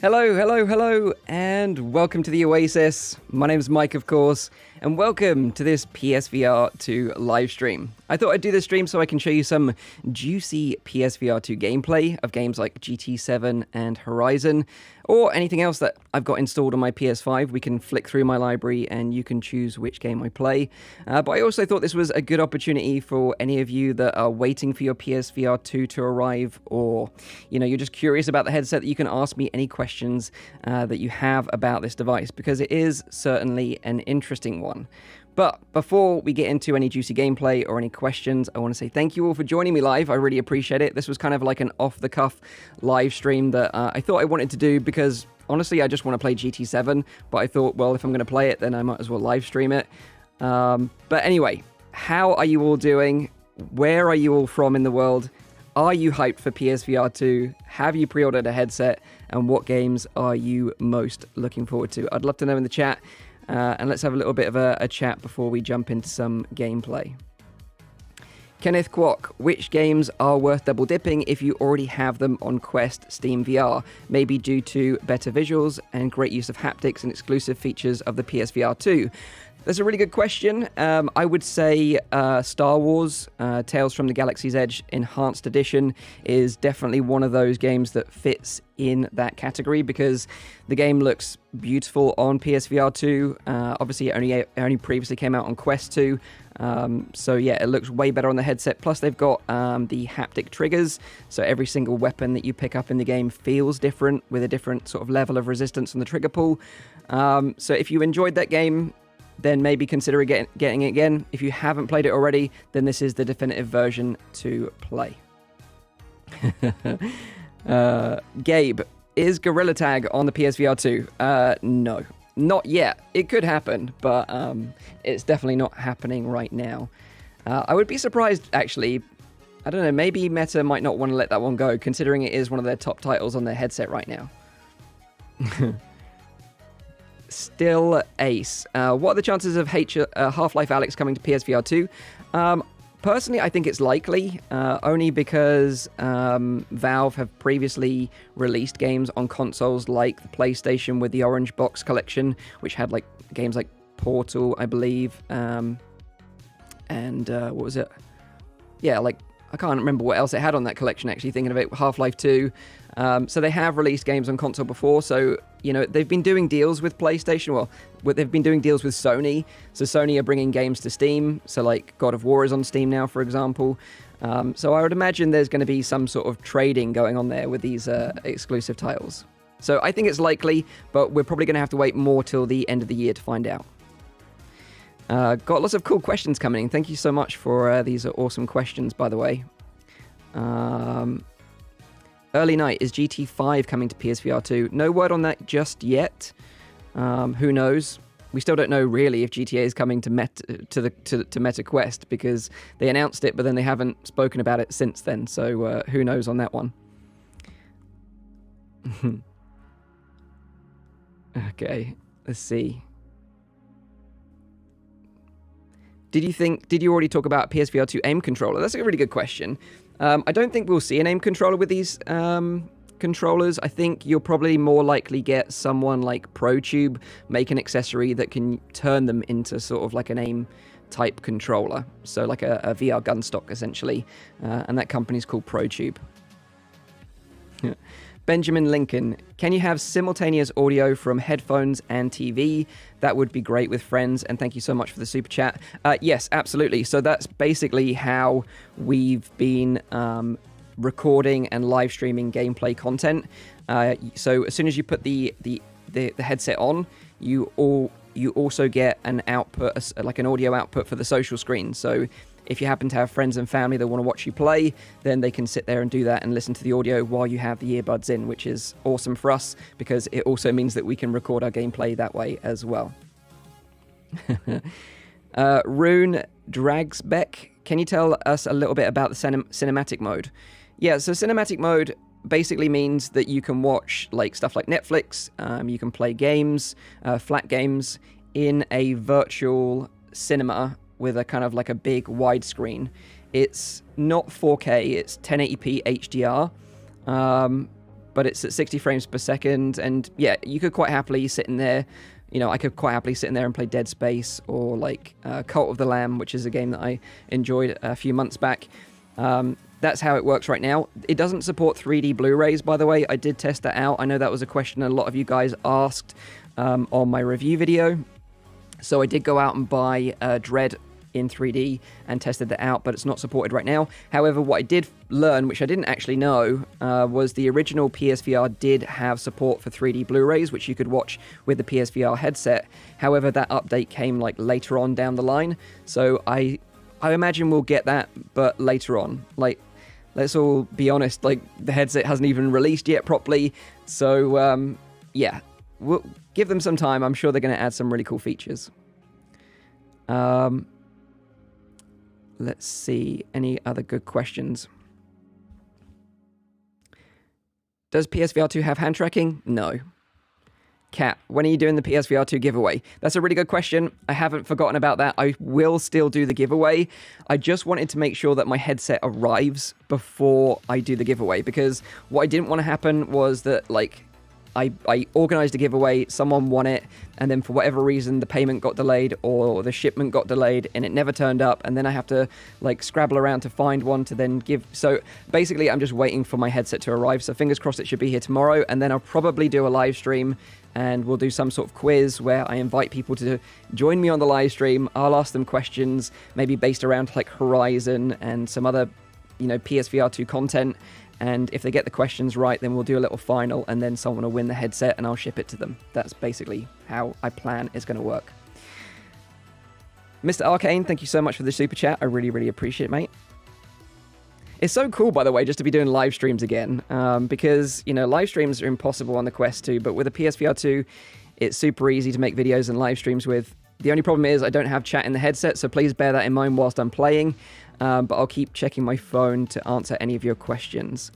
Hello, hello, hello, and welcome to the Oasis. My name's Mike, of course, and welcome to this PSVR 2 live stream. I thought I'd do this stream so I can show you some juicy PSVR 2 gameplay of games like GT7 and Horizon, or anything else that I've got installed on my PS5. We can flick through my library and you can choose which game I play. But I also thought this was a good opportunity for any of you that are waiting for your PSVR 2 to arrive, or, you know, you're just curious about the headset, that you can ask me any questions that you have about this device, because it is certainly an interesting one. But before we get into any juicy gameplay or any questions, I want to say thank you all for joining me live. I really appreciate it. This was kind of like an off-the-cuff live stream that I thought I wanted to do because, honestly, I just want to play GT7. But I thought, well, if I'm going to play it, then I might as well live stream it. But anyway, how are you all doing? Where are you all from in the world? Are you hyped for PSVR 2? Have you pre-ordered a headset? And what games are you most looking forward to? I'd love to know in the chat. And let's have a little bit of a chat before we jump into some gameplay. Kenneth Kwok, which games are worth double dipping if you already have them on Quest Steam VR? Maybe due to better visuals and great use of haptics and exclusive features of the PSVR 2. That's a really good question. I would say Star Wars Tales from the Galaxy's Edge Enhanced Edition is definitely one of those games that fits in that category because the game looks beautiful on PSVR 2. Obviously, it only previously came out on Quest 2. So yeah, it looks way better on the headset. Plus, they've got the haptic triggers. So every single weapon that you pick up in the game feels different with a different sort of level of resistance on the trigger pull. So if you enjoyed that game, then maybe consider getting it again. If you haven't played it already, then this is the definitive version to play. Gabe, is Gorilla Tag on the PSVR 2? No, not yet. It could happen, but it's definitely not happening right now. I would be surprised, actually. I don't know, maybe Meta might not want to let that one go, considering it is one of their top titles on their headset right now. Still Ace. What are the chances of Half-Life Alyx coming to PSVR 2? Personally, I think it's likely, only because Valve have previously released games on consoles like the PlayStation with the Orange Box collection, which had like games like Portal, I believe, and what was it? Yeah, like, I can't remember what else it had on that collection, actually, thinking of it, Half-Life 2. So they have released games on console before, so, you know, they've been doing deals with PlayStation, well, they've been doing deals with Sony, so Sony are bringing games to Steam, so like God of War is on Steam now, for example. So I would imagine there's going to be some sort of trading going on there with these exclusive titles. So I think it's likely, but we're probably going to have to wait more till the end of the year to find out. Got lots of cool questions coming in. Thank you so much for these awesome questions, by the way. Early Night, is GT5 coming to PSVR 2? No word on that just yet. Who knows? We still don't know really if GTA is coming to Meta Quest, because they announced it, but then they haven't spoken about it since then. So who knows on that one? Okay, let's see. Did you already talk about PSVR 2 aim controller? That's a really good question. I don't think we'll see an aim controller with these controllers. I think you'll probably more likely get someone like ProTube make an accessory that can turn them into sort of like an aim type controller. So like a VR gun stock, essentially. And that company's called ProTube. Benjamin Lincoln, can you have simultaneous audio from headphones and TV? That would be great with friends, and thank you so much for the super chat. Yes, absolutely. So that's basically how we've been recording and live streaming gameplay content. So as soon as you put the headset on, you also get an output, like an audio output for the social screen. So if you happen to have friends and family that want to watch you play, then they can sit there and do that and listen to the audio while you have the earbuds in, which is awesome for us because it also means that we can record our gameplay that way as well. Rune Dragsbeck, can you tell us a little bit about the cinematic mode? Yeah, so cinematic mode basically means that you can watch like stuff like Netflix, you can play games, flat games, in a virtual cinema with a kind of like a big widescreen. It's not 4K, it's 1080p HDR, but it's at 60 frames per second, and yeah, you could quite happily sit in there. You know, I could quite happily sit in there and play Dead Space or like Cult of the Lamb, which is a game that I enjoyed a few months back. That's how it works right now. It doesn't support 3D Blu-rays, by the way. I did test that out. I know that was a question a lot of you guys asked on my review video. So I did go out and buy Dread in 3D and tested that out, but it's not supported right now. However, what I did learn, which I didn't actually know, was the original PSVR did have support for 3D Blu-rays, which you could watch with the PSVR headset. However, that update came like later on down the line. So I imagine we'll get that, but later on. Like, let's all be honest, like the headset hasn't even released yet properly. So yeah, we'll give them some time. I'm sure they're going to add some really cool features. Let's see, any other good questions? Does PSVR 2 have hand tracking? No. Kat, when are you doing the PSVR 2 giveaway? That's a really good question. I haven't forgotten about that. I will still do the giveaway. I just wanted to make sure that my headset arrives before I do the giveaway, because what I didn't want to happen was that, like, I organized a giveaway, someone won it, and then for whatever reason the payment got delayed or the shipment got delayed and it never turned up, and then I have to like scrabble around to find one to then give. So basically I'm just waiting for my headset to arrive, so fingers crossed it should be here tomorrow, and then I'll probably do a live stream and we'll do some sort of quiz where I invite people to join me on the live stream. I'll ask them questions maybe based around like Horizon and some other, you know, PSVR 2 content. And if they get the questions right, then we'll do a little final, and then someone will win the headset, and I'll ship it to them. That's basically how I plan it's going to work. Mr. Arcane, thank you so much for the super chat. I really, really appreciate it, mate. It's so cool, by the way, just to be doing live streams again, because, you know, live streams are impossible on the Quest 2, but with the PSVR 2, it's super easy to make videos and live streams with. The only problem is I don't have chat in the headset, so please bear that in mind whilst I'm playing. But I'll keep checking my phone to answer any of your questions.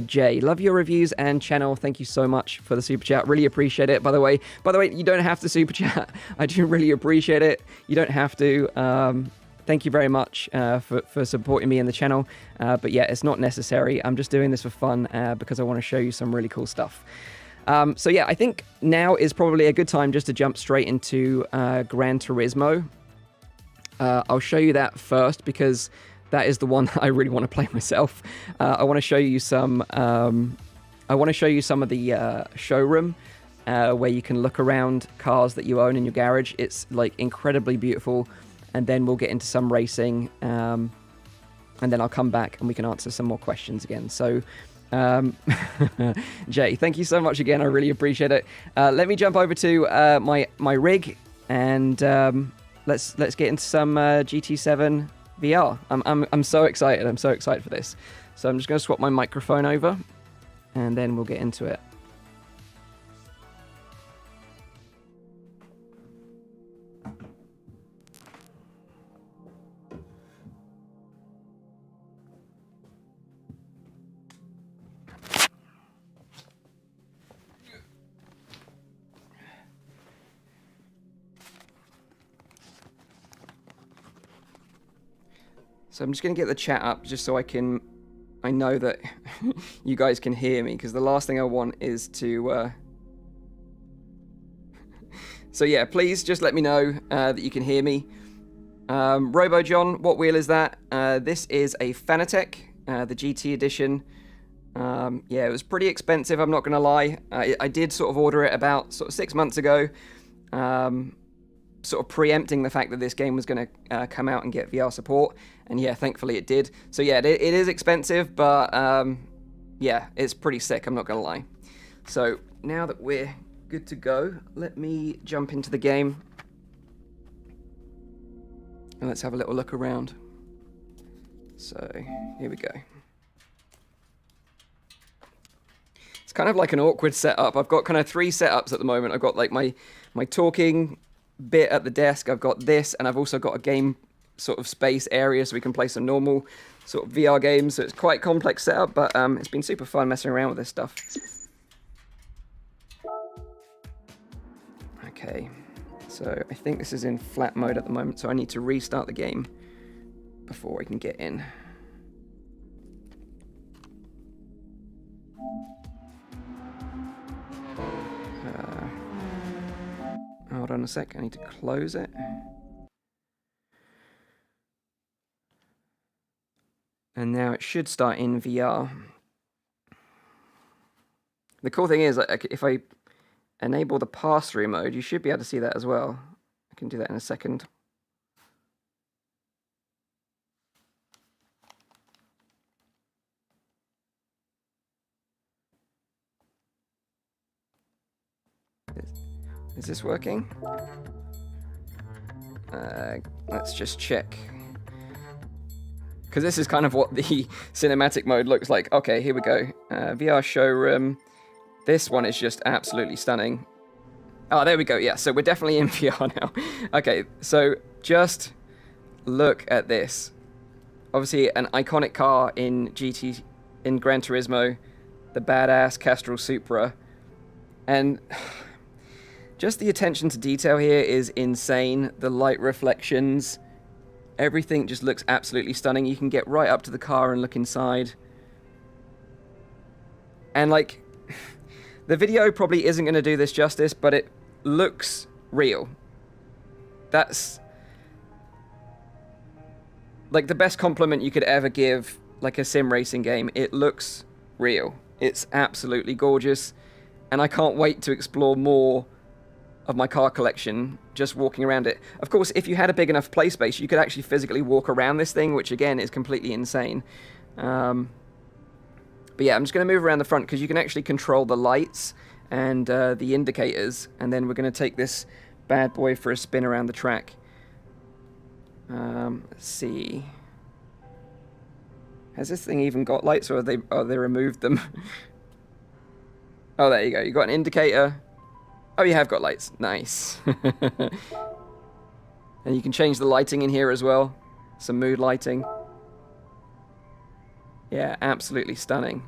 Jay, love your reviews and channel. Thank you so much for the super chat. Really appreciate it. By the way, you don't have to super chat. I do really appreciate it. You don't have to. Thank you very much for supporting me in the channel. But yeah, it's not necessary. I'm just doing this for fun because I want to show you some really cool stuff. So yeah, I think now is probably a good time just to jump straight into Gran Turismo. I'll show you that first because that is the one that I really want to play myself. I want to show you some. I want to show you some of the showroom where you can look around cars that you own in your garage. It's like incredibly beautiful, and then we'll get into some racing, and then I'll come back and we can answer some more questions again. So. Jay, thank you so much again. I really appreciate it. Let me jump over to my rig and. Let's get into some GT7 VR. I'm so excited. I'm so excited for this. So I'm just going to swap my microphone over, and then we'll get into it. So I'm just going to get the chat up just so I know that you guys can hear me, because the last thing I want is to... So yeah, please just let me know that you can hear me. Robo John, what wheel is that? This is a Fanatec, the GT edition. Yeah, it was pretty expensive, I'm not going to lie. I did sort of order it about sort of 6 months ago. Sort of preempting the fact that this game was going to come out and get VR support, and yeah, thankfully it did. So yeah, it is expensive, but yeah, it's pretty sick, I'm not going to lie. So now that we're good to go, let me jump into the game and let's have a little look around. So here we go. It's kind of like an awkward setup. I've got kind of 3 setups at the moment. I've got like my talking bit at the desk, I've got this, and I've also got a game sort of space area so we can play some normal sort of VR games. So it's quite a complex setup, but it's been super fun messing around with this stuff. Okay, so I think this is in flat mode at the moment, so I need to restart the game before I can get in. Hold on a sec, I need to close it. And now it should start in VR. The cool thing is, like, if I enable the pass-through mode, you should be able to see that as well. I can do that in a second. Is this working? Let's just check. Because this is kind of what the cinematic mode looks like. Okay, here we go. VR showroom. This one is just absolutely stunning. Oh, there we go. Yeah, so we're definitely in VR now. Okay, so just look at this. Obviously, an iconic car in Gran Turismo, the badass Castrol Supra, and just the attention to detail here is insane. The light reflections, everything just looks absolutely stunning. You can get right up to the car and look inside. And like, the video probably isn't going to do this justice, but it looks real. That's like the best compliment you could ever give like a sim racing game. It looks real. It's absolutely gorgeous. And I can't wait to explore more of my car collection just walking around it. Of course, if you had a big enough play space, you could actually physically walk around this thing, which again is completely insane. But yeah, I'm just going to move around the front because you can actually control the lights and the indicators, and then we're going to take this bad boy for a spin around the track. Let's see. Has this thing even got lights, or have they removed them? Oh, there you go. You got an indicator. Oh, you have got lights. Nice. And you can change the lighting in here as well. Some mood lighting. Yeah, absolutely stunning.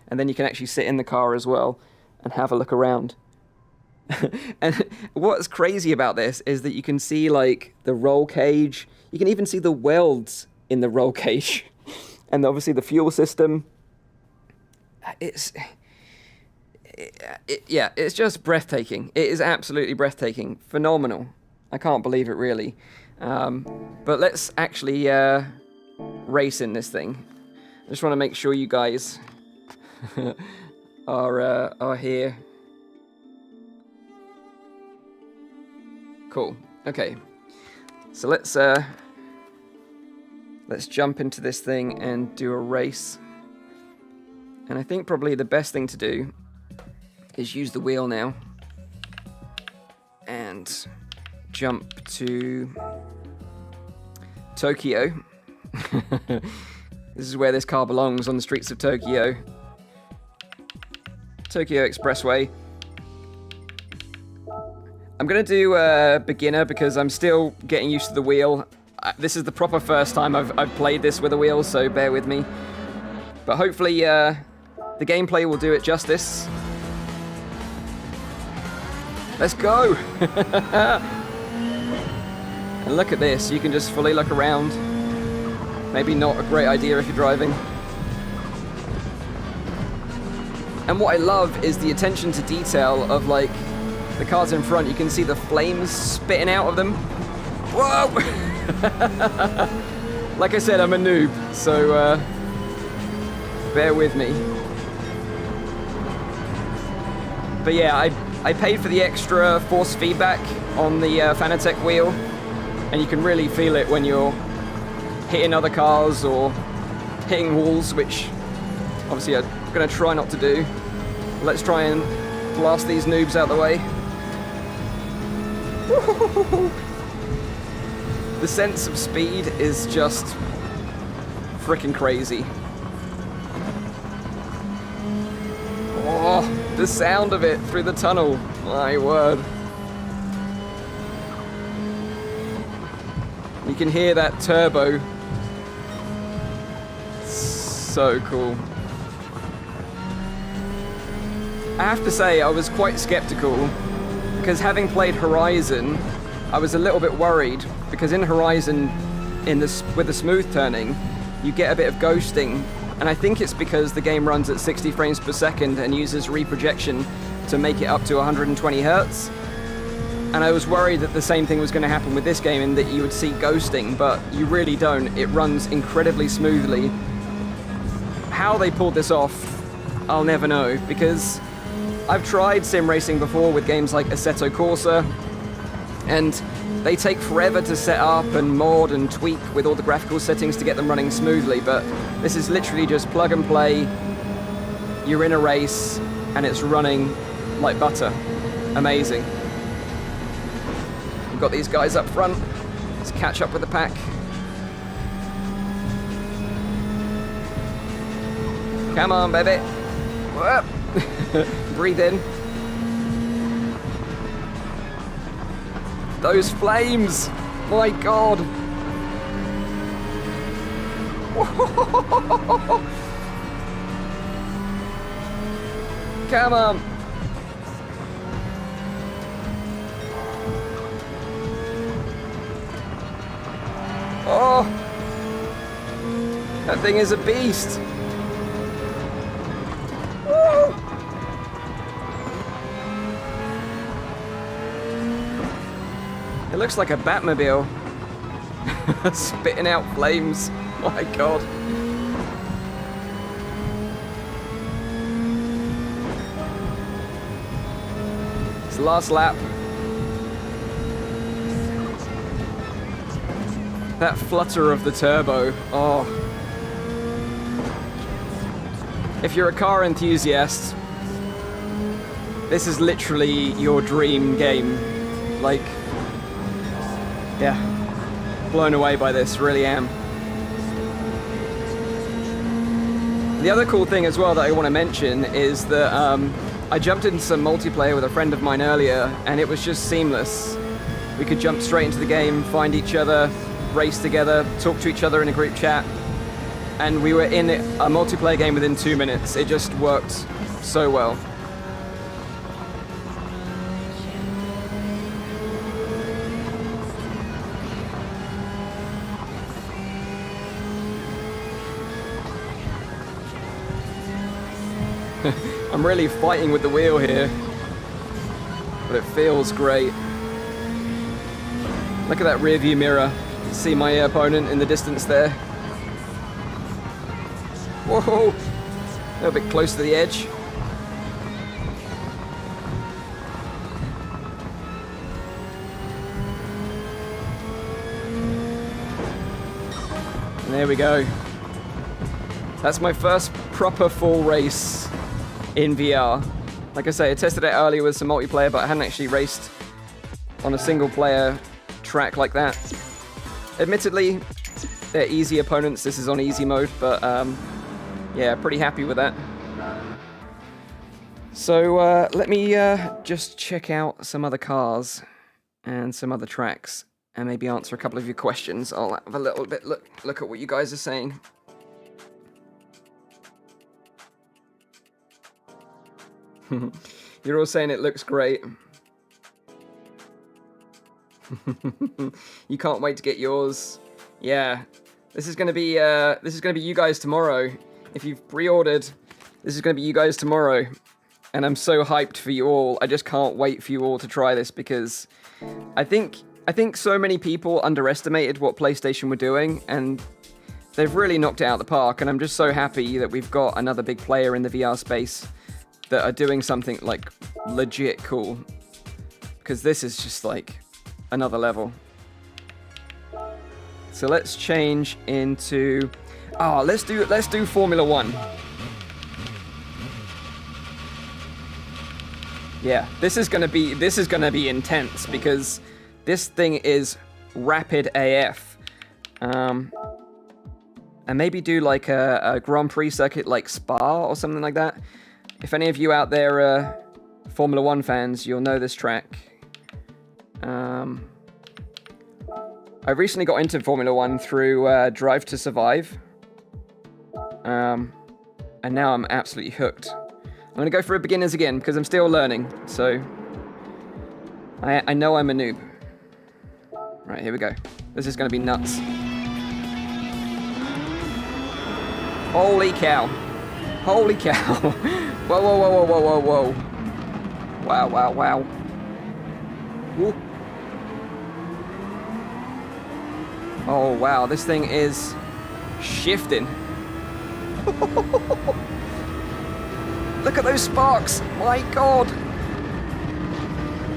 And then you can actually sit in the car as well and have a look around. And what's crazy about this is that you can see like the roll cage. You can even see the welds in the roll cage. And obviously the fuel system. Yeah, it's just breathtaking. It is absolutely breathtaking. Phenomenal. I can't believe it, really. But let's actually race in this thing. I just want to make sure you guys are here. Cool. Okay. So let's jump into this thing and do a race. And I think probably the best thing to do is use the wheel now and jump to Tokyo. This is where this car belongs, on the streets of Tokyo. Tokyo Expressway. I'm going to do beginner because I'm still getting used to the wheel. This is the proper first time I've played this with a wheel, so bear with me. But hopefully the gameplay will do it justice. Let's go! And look at this, you can just fully look around. Maybe not a great idea if you're driving. And what I love is the attention to detail of like the cars in front. You can see the flames spitting out of them. Whoa! Like I said, I'm a noob, so bear with me. But yeah, I paid for the extra force feedback on the Fanatec wheel, and you can really feel it when you're hitting other cars or hitting walls, which obviously I'm going to try not to do. Let's try and blast these noobs out of the way. The sense of speed is just freaking crazy. Oh, the sound of it through the tunnel. My word. You can hear that turbo. So cool. I have to say, I was quite skeptical because having played Horizon, I was a little bit worried because in Horizon, with the smooth turning, you get a bit of ghosting. And I think it's because the game runs at 60 frames per second and uses reprojection to make it up to 120 hertz. And I was worried that the same thing was going to happen with this game, in that you would see ghosting, but you really don't. It runs incredibly smoothly. How they pulled this off, I'll never know, because I've tried sim racing before with games like Assetto Corsa, and they take forever to set up and mod and tweak with all the graphical settings to get them running smoothly, but this is literally just plug and play. You're in a race, and it's running like butter. Amazing. We've got these guys up front. Let's catch up with the pack. Come on, baby. Breathe in. Those flames! My God! Come on! Oh! That thing is a beast! Woo! It looks like a Batmobile. Spitting out flames. My God. It's the last lap. That flutter of the turbo. Oh. If you're a car enthusiast, this is literally your dream game. Like, yeah, blown away by this, really am. The other cool thing as well that I want to mention is that I jumped into some multiplayer with a friend of mine earlier, and it was just seamless. We could jump straight into the game, find each other, race together, talk to each other in a group chat, and we were in a multiplayer game within 2 minutes. It just worked so well. I'm really fighting with the wheel here, but it feels great. Look at that rear view mirror. See my opponent in the distance there. Whoa! A little bit close to the edge. And there we go. That's my first proper full race in VR. Like I say, I tested it earlier with some multiplayer, but I hadn't actually raced on a single player track like that. Admittedly, they're easy opponents. This is on easy mode, but yeah, pretty happy with that. So let me just check out some other cars and some other tracks, and maybe answer a couple of your questions. I'll have a little bit look at what you guys are saying. You're all saying it looks great. You can't wait to get yours. Yeah, this is gonna be you guys tomorrow. If you've pre-ordered, this is gonna be you guys tomorrow, and I'm so hyped for you all. I just can't wait for you all to try this, because I think so many people underestimated what PlayStation were doing, and they've really knocked it out of the park. And I'm just so happy that we've got another big player in the VR space that are doing something like legit cool, because this is just like another level. So let's change into let's do Formula 1. Yeah, this is gonna be intense, because this thing is rapid AF. And maybe do like a Grand Prix circuit like Spa or something like that. If any of you out there are Formula 1 fans, you'll know this track. I recently got into Formula 1 through Drive to Survive. And now I'm absolutely hooked. I'm going to go for a beginners again, because I'm still learning. So I know I'm a noob. Right, here we go. This is going to be nuts. Holy cow. Holy cow. Whoa, whoa, whoa, whoa, whoa, whoa, whoa. Wow, wow, wow. Ooh. Oh wow, this thing is shifting. Look at those sparks! My god!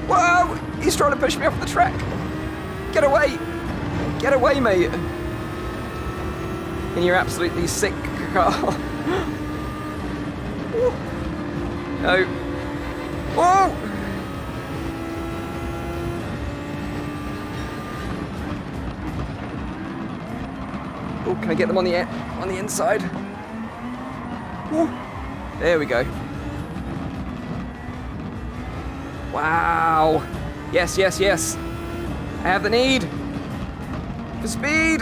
Whoa! He's trying to push me off the track! Get away! Get away, mate! In your absolutely sick car. No. Whoa! Oh, can I get them on the inside? Woo. There we go. Wow. Yes, yes, yes. I have the need for speed.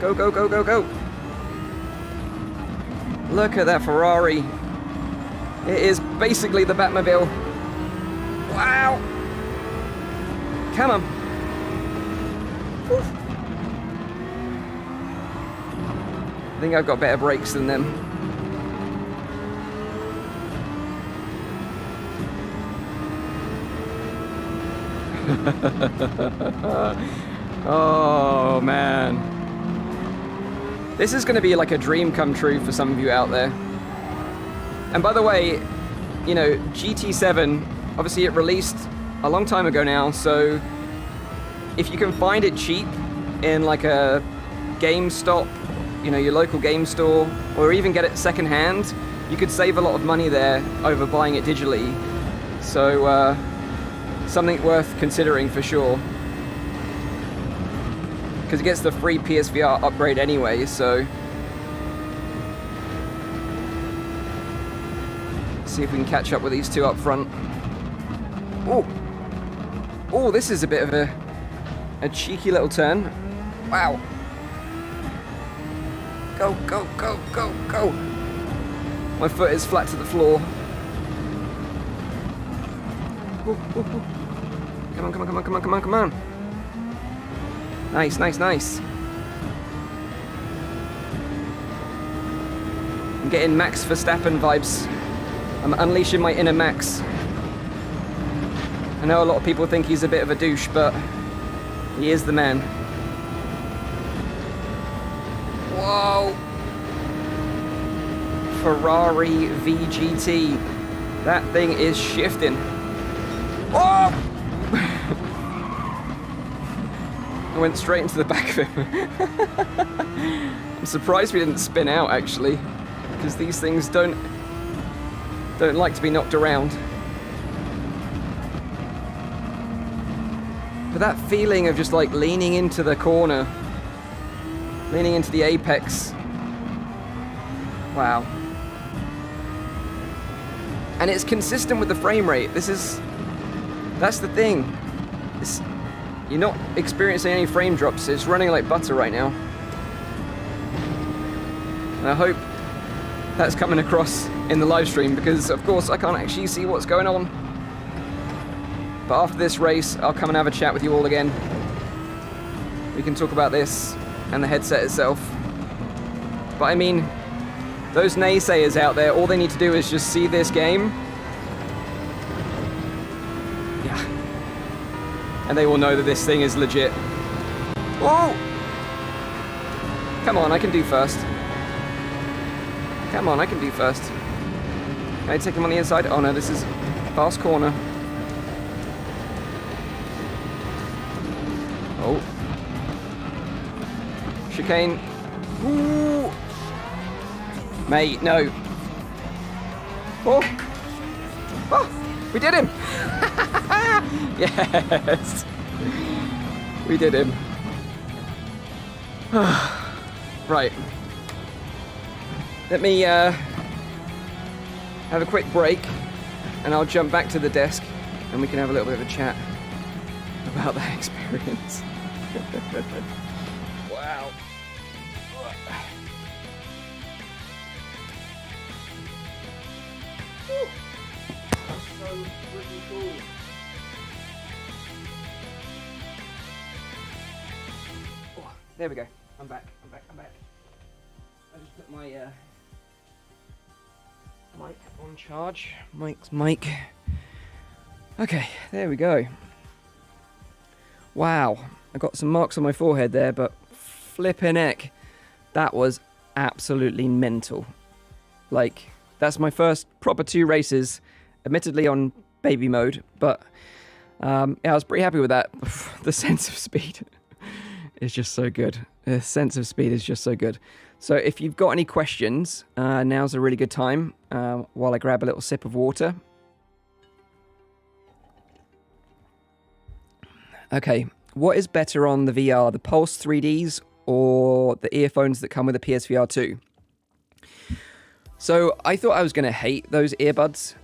Go, go, go, go, go. Look at that Ferrari. It is basically the Batmobile. Wow. Come on. Woo. I think I've got better brakes than them. Oh man. This is going to be like a dream come true for some of you out there. And by the way, you know, GT7, obviously it released a long time ago now, so if you can find it cheap in like a GameStop, you know, your local game store, or even get it secondhand, you could save a lot of money there over buying it digitally. So, something worth considering for sure. Because it gets the free PSVR upgrade anyway, so... see if we can catch up with these two up front. Oh! Oh, this is a bit of a cheeky little turn. Wow! Go, go, go, go, go! My foot is flat to the floor. Ooh, ooh, ooh. Come on, come on, come on, come on, come on, come on! Nice, nice, nice. I'm getting Max Verstappen vibes. I'm unleashing my inner Max. I know a lot of people think he's a bit of a douche, but he is the man. Whoa! Ferrari VGT. That thing is shifting. Oh! I went straight into the back of him. I'm surprised we didn't spin out, actually, because these things don't like to be knocked around. But that feeling of just like leaning into the corner, leaning into the apex. Wow. And it's consistent with the frame rate. That's the thing. You're not experiencing any frame drops. It's running like butter right now. And I hope that's coming across in the live stream, because of course I can't actually see what's going on. But after this race, I'll come and have a chat with you all again. We can talk about this and the headset itself. But I mean, those naysayers out there, all they need to do is just see this game. Yeah. And they will know that this thing is legit. Whoa! Come on, I can do first. Come on, I can do first. Can I take him on the inside? Oh no, this is fast corner. Oh. Chicane. Ooh. Mate, no. Oh. Oh, we did him. Yes. We did him. Right. Let me have a quick break, and I'll jump back to the desk, and we can have a little bit of a chat about that experience. Wow. That's so really cool. Oh, there we go. I'm back. I just put my mic on charge. Mike's mic. Okay, there we go. Wow, I got some marks on my forehead there, but flipping heck, that was absolutely mental. Like, that's my first proper 2 races, admittedly on baby mode, but yeah, I was pretty happy with that. The sense of speed is just so good. The sense of speed is just so good. So if you've got any questions, now's a really good time while I grab a little sip of water. Okay, what is better on the VR, the Pulse 3Ds or the earphones that come with the PSVR 2? So I thought I was going to hate those earbuds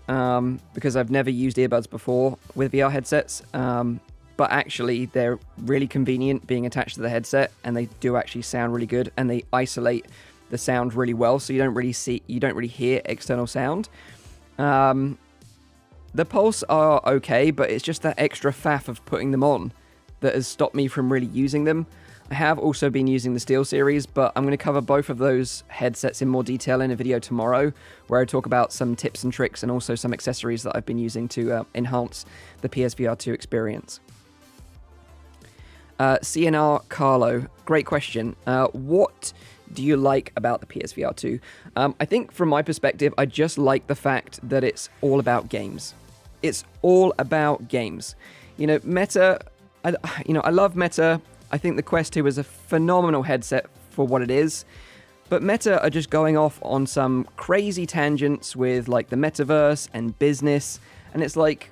because I've never used earbuds before with VR headsets. But actually, they're really convenient being attached to the headset, and they do actually sound really good, and they isolate the sound really well, so you don't really hear external sound. The Pulse are okay, but it's just that extra faff of putting them on that has stopped me from really using them. I have also been using the Steel series, but I'm going to cover both of those headsets in more detail in a video tomorrow, where I talk about some tips and tricks and also some accessories that I've been using to enhance the PSVR 2 experience. CNR Carlo, great question. What do you like about the PSVR 2? I think from my perspective, I just like the fact that it's all about games. It's all about games. You know, Meta, I love Meta. I think the Quest 2 is a phenomenal headset for what it is. But Meta are just going off on some crazy tangents with like the metaverse and business. And it's like,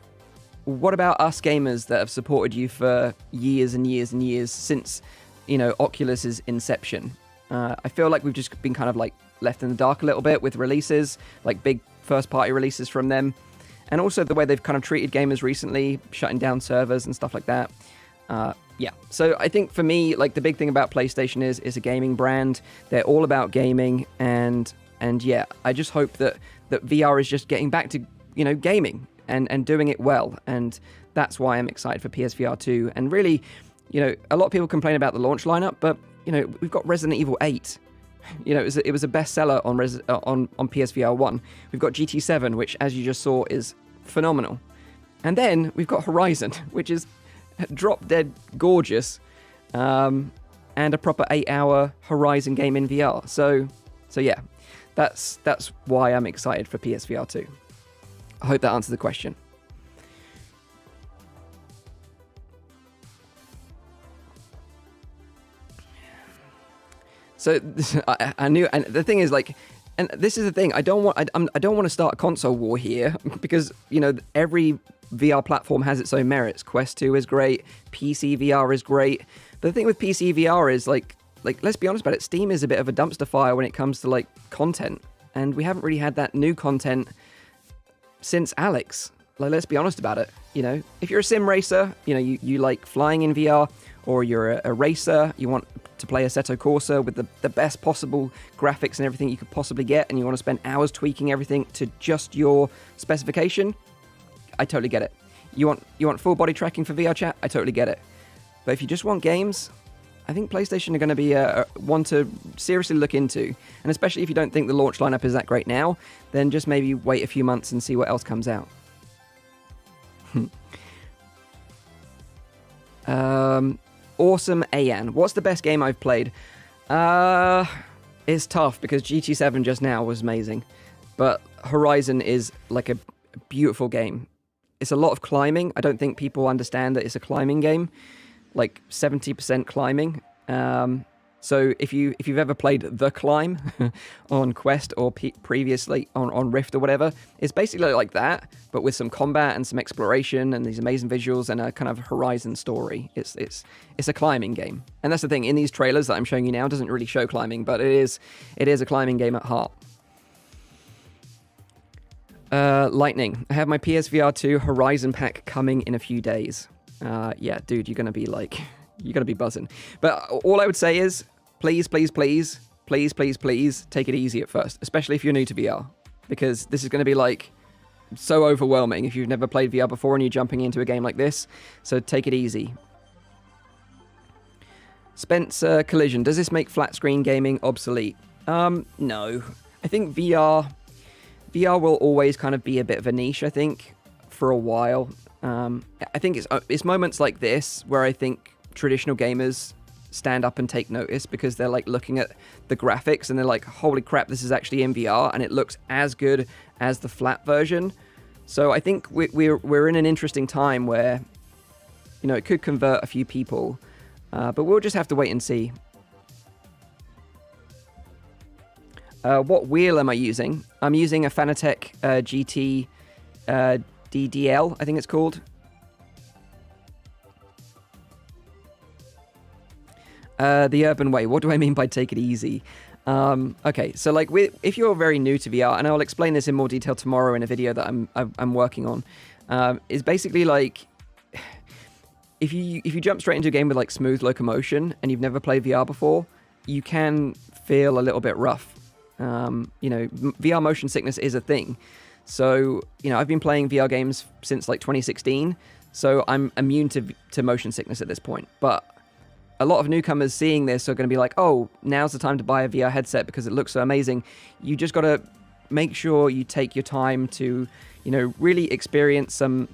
what about us gamers that have supported you for years and years and years since, you know, Oculus's inception? I feel like we've just been kind of like left in the dark a little bit with releases, like big first-party releases from them. And also the way they've kind of treated gamers recently, shutting down servers and stuff like that. Yeah, so I think for me, like the big thing about PlayStation is a gaming brand. They're all about gaming, and yeah, I just hope that VR is just getting back to, you know, gaming and doing it well, and that's why I'm excited for PSVR 2. And really, you know, a lot of people complain about the launch lineup, but you know, we've got Resident Evil 8. You know, it was a bestseller on PSVR 1. We've got GT7, which, as you just saw, is phenomenal. And then we've got Horizon, which is drop-dead gorgeous, and a proper 8-hour Horizon game in VR. So yeah, that's why I'm excited for PSVR 2. I hope that answers the question. So I knew, and the thing is, like, and this is the thing, I don't want to start a console war here, because, you know, every VR platform has its own merits. Quest 2 is great, PC VR is great. But the thing with PC VR is, like let's be honest about it, Steam is a bit of a dumpster fire when it comes to like content, and we haven't really had that new content since Alex. Like, let's be honest about it. You know, if you're a sim racer, you know, you like flying in VR, or you're a racer, you want to play Assetto Corsa with the best possible graphics and everything you could possibly get, and you want to spend hours tweaking everything to just your specification, I totally get it. You want full body tracking for VR chat, I totally get it. But if you just want games, I think PlayStation are going to be one to seriously look into. And especially if you don't think the launch lineup is that great now, then just maybe wait a few months and see what else comes out. Awesome Ayan. What's the best game I've played? It's tough because GT7 just now was amazing. But Horizon is like a beautiful game. It's a lot of climbing. I don't think people understand that it's a climbing game. Like 70% climbing. So if you've ever played The Climb on Quest or previously on Rift or whatever, it's basically like that, but with some combat and some exploration and these amazing visuals and a kind of Horizon story. It's a climbing game, and that's the thing. In these trailers that I'm showing you now, it doesn't really show climbing, but it is a climbing game at heart. Lightning. I have my PSVR 2 Horizon pack coming in a few days. Yeah, dude, you're gonna be buzzing. But all I would say is, please take it easy at first, especially if you're new to VR, because this is going to be like so overwhelming if you've never played VR before and you're jumping into a game like this. So take it easy. Spencer Collision, does this make flat screen gaming obsolete? No. I think VR will always kind of be a bit of a niche, I think, for a while. I think it's moments like this where I think traditional gamers stand up and take notice, because they're like looking at the graphics and they're like, holy crap, this is actually in VR and it looks as good as the flat version. So I think we're in an interesting time where, you know, it could convert a few people, but we'll just have to wait and see. What wheel am I using? I'm using a Fanatec GT DDL, I think it's called. The Urban Way. What do I mean by take it easy? Okay, so like if you're very new to VR, and I'll explain this in more detail tomorrow in a video that I'm working on, is basically like if you jump straight into a game with like smooth locomotion and you've never played VR before, you can feel a little bit rough. You know, VR motion sickness is a thing. So, you know, I've been playing VR games since like 2016, so I'm immune to motion sickness at this point. But a lot of newcomers seeing this are going to be like, oh, now's the time to buy a VR headset because it looks so amazing. You just got to make sure you take your time to, you know, really experience some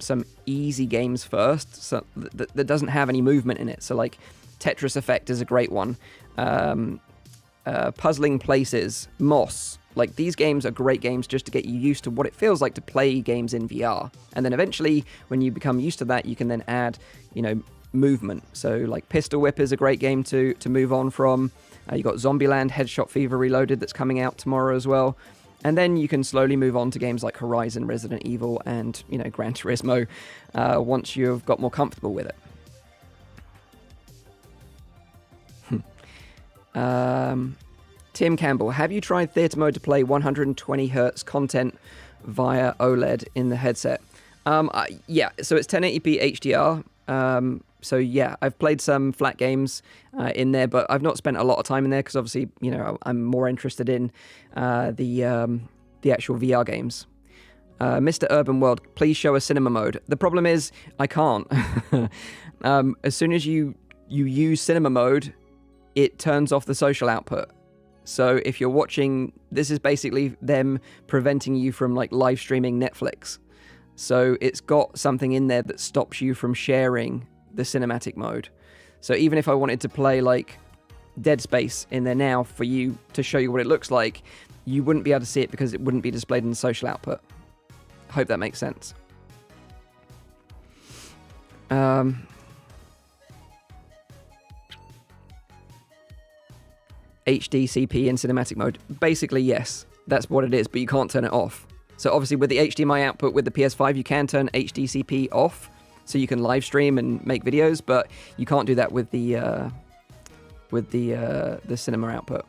easy games first, so that doesn't have any movement in it. So like Tetris Effect is a great one. Puzzling Places, Moss. Like, these games are great games just to get you used to what it feels like to play games in VR. And then eventually, when you become used to that, you can then add, you know, movement. So, like, Pistol Whip is a great game to move on from. You got Zombieland, Headshot Fever Reloaded that's coming out tomorrow as well. And then you can slowly move on to games like Horizon, Resident Evil, and, you know, Gran Turismo once you've got more comfortable with it. Tim Campbell, have you tried theater mode to play 120 hertz content via OLED in the headset? Yeah, so it's 1080p HDR. So yeah, I've played some flat games in there, but I've not spent a lot of time in there because obviously, you know, I'm more interested in the actual VR games. Mr. Urban World, please show a cinema mode. The problem is I can't. As soon as you use cinema mode, it turns off the social output. So if you're watching, this is basically them preventing you from like live streaming Netflix. So it's got something in there that stops you from sharing the cinematic mode. So even if I wanted to play like Dead Space in there now for you to show you what it looks like, you wouldn't be able to see it because it wouldn't be displayed in the social output. I hope that makes sense. HDCP in cinematic mode. Basically, yes, that's what it is, but you can't turn it off. So obviously with the HDMI output with the PS5, you can turn HDCP off, so you can live stream and make videos, but you can't do that with the cinema output.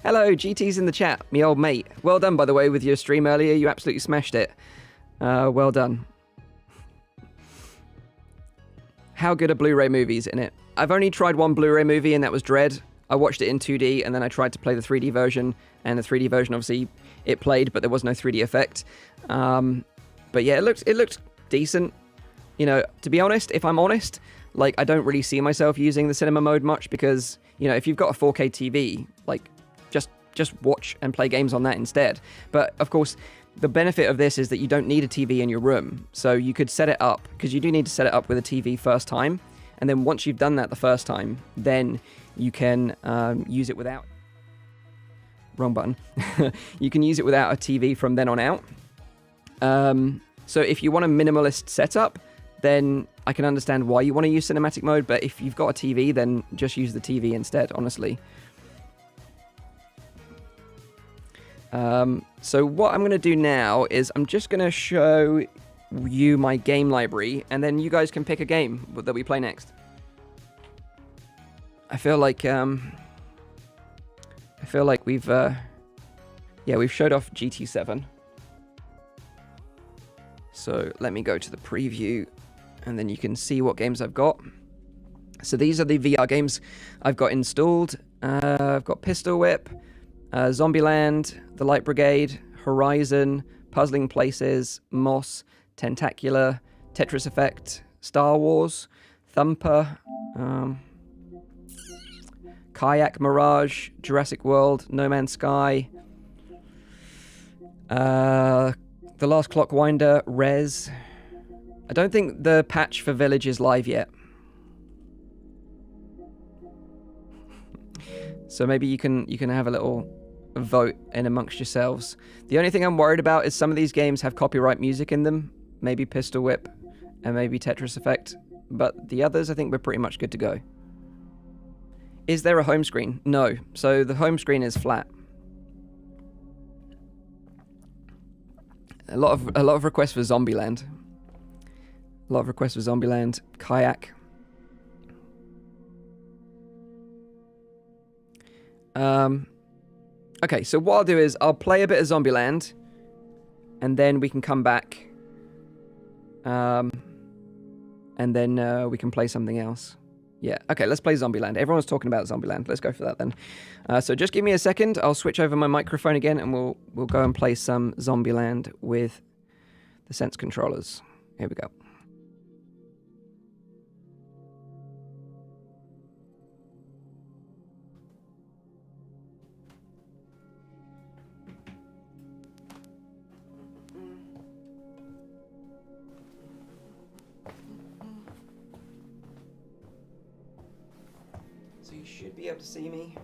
Hello, GT's in the chat, me old mate. Well done, by the way, with your stream earlier. You absolutely smashed it. Well done. How good are Blu-ray movies in it? I've only tried one Blu-ray movie, and that was Dread. I watched it in 2D, and then I tried to play the 3D version, and the 3D version, obviously, it played, but there was no 3D effect. But yeah, it looked decent. You know, to be honest, if I'm honest, like, I don't really see myself using the cinema mode much, because, you know, if you've got a 4K TV, like, just watch and play games on that instead. But, of course, the benefit of this is that you don't need a TV in your room. So you could set it up, because you do need to set it up with a TV first time. And then once you've done that the first time, then you can use it without... Wrong button. You can use it without a TV from then on out. So if you want a minimalist setup, then I can understand why you want to use cinematic mode. But if you've got a TV, then just use the TV instead, honestly. So what I'm going to do now is I'm just going to show you my game library, and then you guys can pick a game that we play next. I feel like we've showed off GT7. So let me go to the preview, and then you can see what games I've got. So these are the VR games I've got installed. I've got Pistol Whip, Zombieland, The Light Brigade, Horizon, Puzzling Places, Moss, Tentacular, Tetris Effect, Star Wars, Thumper, Kayak Mirage, Jurassic World, No Man's Sky, The Last Clockwinder, Res. I don't think the patch for Village is live yet. So maybe you can have a little vote in amongst yourselves. The only thing I'm worried about is some of these games have copyright music in them. Maybe Pistol Whip and maybe Tetris Effect. But the others, I think we're pretty much good to go. Is there a home screen? No. So the home screen is flat. A lot of requests for Zombieland. A lot of requests for Zombieland. Kayak. Okay, so what I'll do is I'll play a bit of Zombieland, and then we can come back, and then we can play something else. Yeah, okay, let's play Zombieland. Everyone's talking about Zombieland. Let's go for that then. So just give me a second. I'll switch over my microphone again, and we'll go and play some Zombieland with the Sense controllers. Here we go. So you should be able to see me.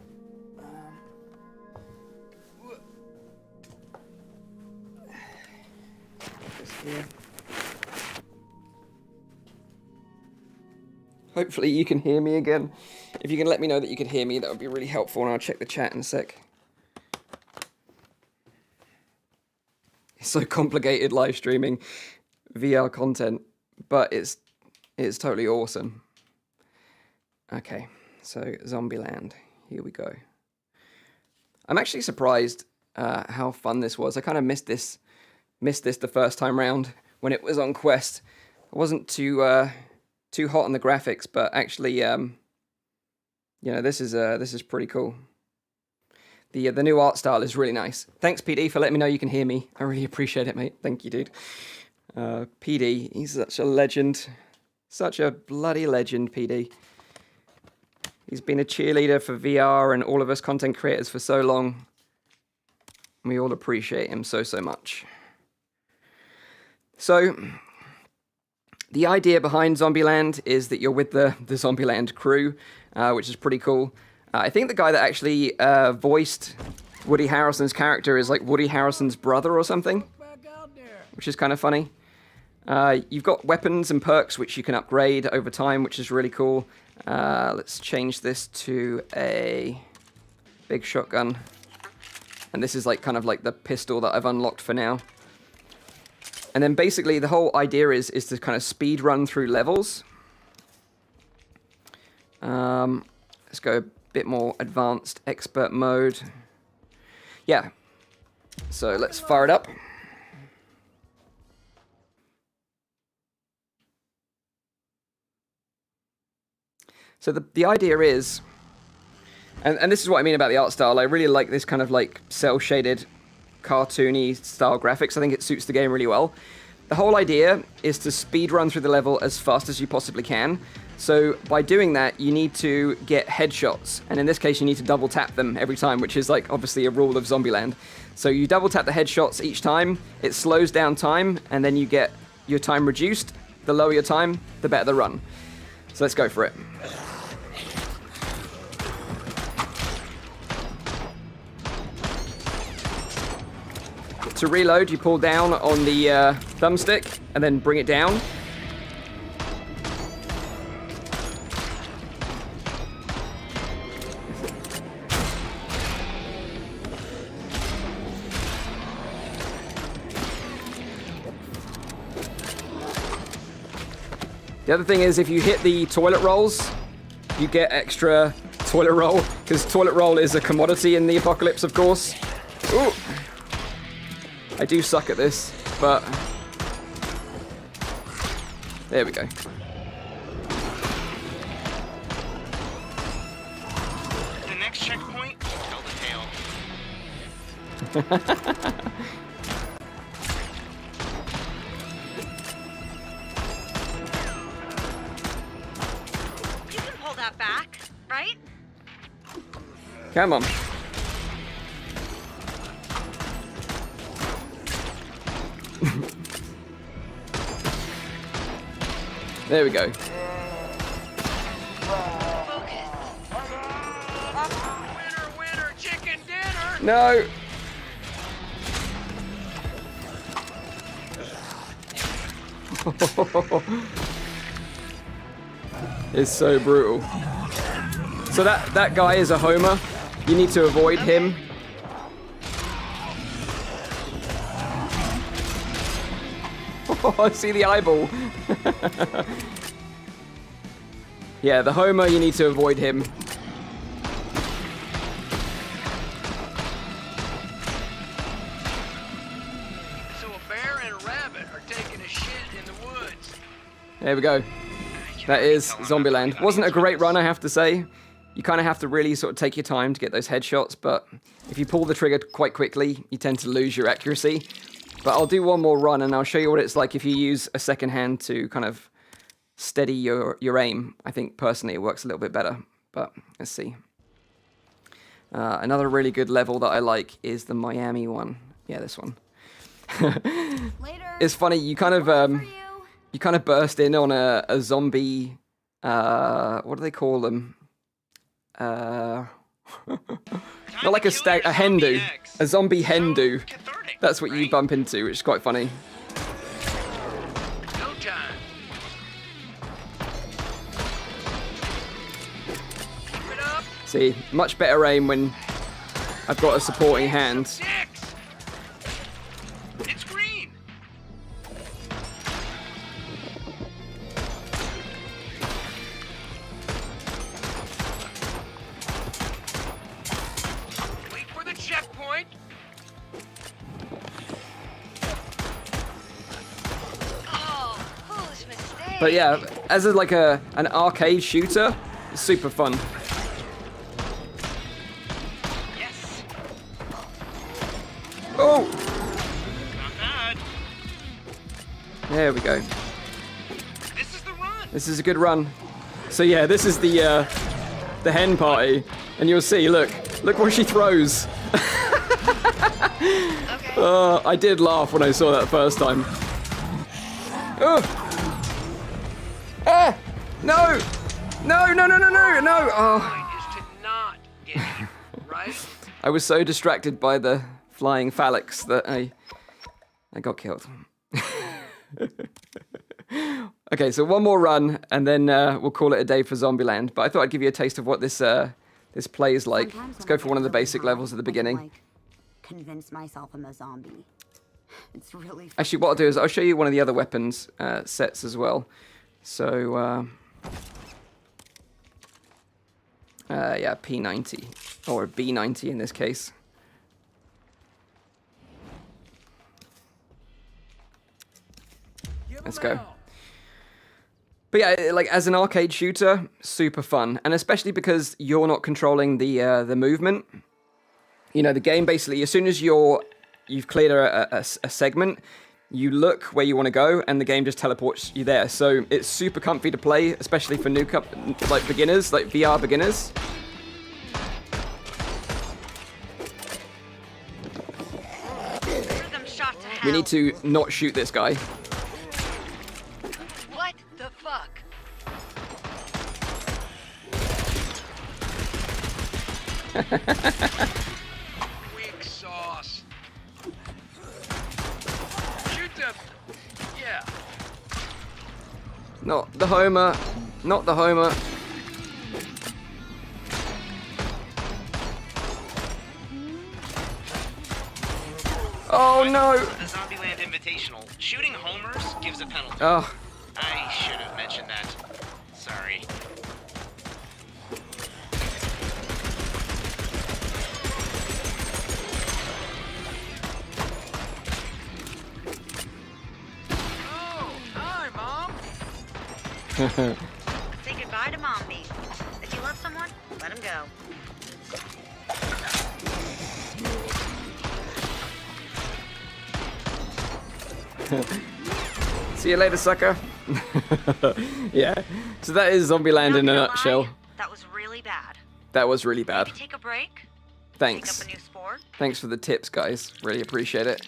Just here. Hopefully you can hear me again. If you can let me know that you can hear me, that would be really helpful, and I'll check the chat in a sec. It's so complicated live streaming VR content, but it's totally awesome. Okay. So, Zombieland, here we go. I'm actually surprised how fun this was. I kind of missed this the first time round when it was on Quest. I wasn't too hot on the graphics, but actually, you know, this is pretty cool. The new art style is really nice. Thanks, PD, for letting me know you can hear me. I really appreciate it, mate. Thank you, dude. PD, he's such a legend. Such a bloody legend, PD. He's been a cheerleader for VR and all of us content creators for so long. We all appreciate him so much. So, the idea behind Zombieland is that you're with the Zombieland crew, which is pretty cool. I think the guy that actually voiced Woody Harrelson's character is like Woody Harrelson's brother or something, which is kind of funny. You've got weapons and perks which you can upgrade over time, which is really cool. Let's change this to a big shotgun. And this is like kind of like the pistol that I've unlocked for now. And then basically the whole idea is to kind of speed run through levels. Let's go a bit more advanced expert mode. Yeah. So let's fire it up. So the idea is, and this is what I mean about the art style, I really like this kind of like cel-shaded, cartoony style graphics. I think it suits the game really well. The whole idea is to speed run through the level as fast as you possibly can. So by doing that, you need to get headshots, and in this case you need to double tap them every time, which is like obviously a rule of Zombieland. So you double tap the headshots each time, it slows down time, and then you get your time reduced. The lower your time, the better the run. So let's go for it. To reload, you pull down on the thumbstick and then bring it down. The other thing is, if you hit the toilet rolls, you get extra toilet roll, because toilet roll is a commodity in the apocalypse, of course. Ooh. I do suck at this, but there we go. The next checkpoint, tell the tale. You can pull that back, right? Come on. There we go. Winner, winner, chicken dinner. No. It's so brutal. So that guy is a homer. You need to avoid him. Oh, I see the eyeball. Yeah, the homer, you need to avoid him. So a bear and a rabbit are taking a shit in the woods. There we go. That is Zombieland. Wasn't a great run, I have to say. You kind of have to really sort of take your time to get those headshots, but if you pull the trigger quite quickly, you tend to lose your accuracy. But I'll do one more run, and I'll show you what it's like if you use a second hand to kind of steady your aim. I think, personally, it works a little bit better, but let's see. Another really good level that I like is the Miami one. Yeah, this one. It's funny, you kind of burst in on a zombie, what do they call them? Not like a hen do. A zombie hen do. That's what you bump into, which is quite funny. No time. Keep it up. See, much better aim when I've got a supporting hand. Six. It's green. Wait for the checkpoint. Oh, foolish mistake. But yeah, as an arcade shooter, it's super fun. Yes. Oh! Not bad. There we go. This is the run. This is a good run. So yeah, this is the hen party, and you'll see. Look what she throws. Okay. I did laugh when I saw that first time. Oh! Ah! No! No! No! No! No! No! No! Oh! Point is to not get hit, right? I was so distracted by the flying phalanx that I got killed. Okay, so one more run, and then we'll call it a day for Zombieland. But I thought I'd give you a taste of what this plays like. Let's go for one of the basic levels at the beginning. Convince myself I'm a zombie. It's really fun. Actually, what I'll do is I'll show you one of the other weapons sets as well. So, yeah, P90, or B90 in this case. Let's go. But yeah, like as an arcade shooter, super fun, and especially because you're not controlling the movement. You know, the game basically, as soon as you've cleared a segment, you look where you want to go, and the game just teleports you there. So it's super comfy to play, especially for beginners, like VR beginners. Rhythm shot to hell. We need to not shoot this guy. What the fuck? Weak sauce. Shoot them. Yeah. Not the homer. Not the homer. Oh no! The Zombieland Invitational. Shooting homers gives a penalty. Oh. I should have mentioned that. Sorry. Oh, hi, Mom. Say goodbye to Mombi. If you love someone, let him go. See you later, sucker. Yeah. So that is Zombieland Not in a gonna nutshell. lie, that was really bad. That was really bad. Maybe take a break. Thanks. Pick up a new sport. Thanks for the tips, guys. Really appreciate it.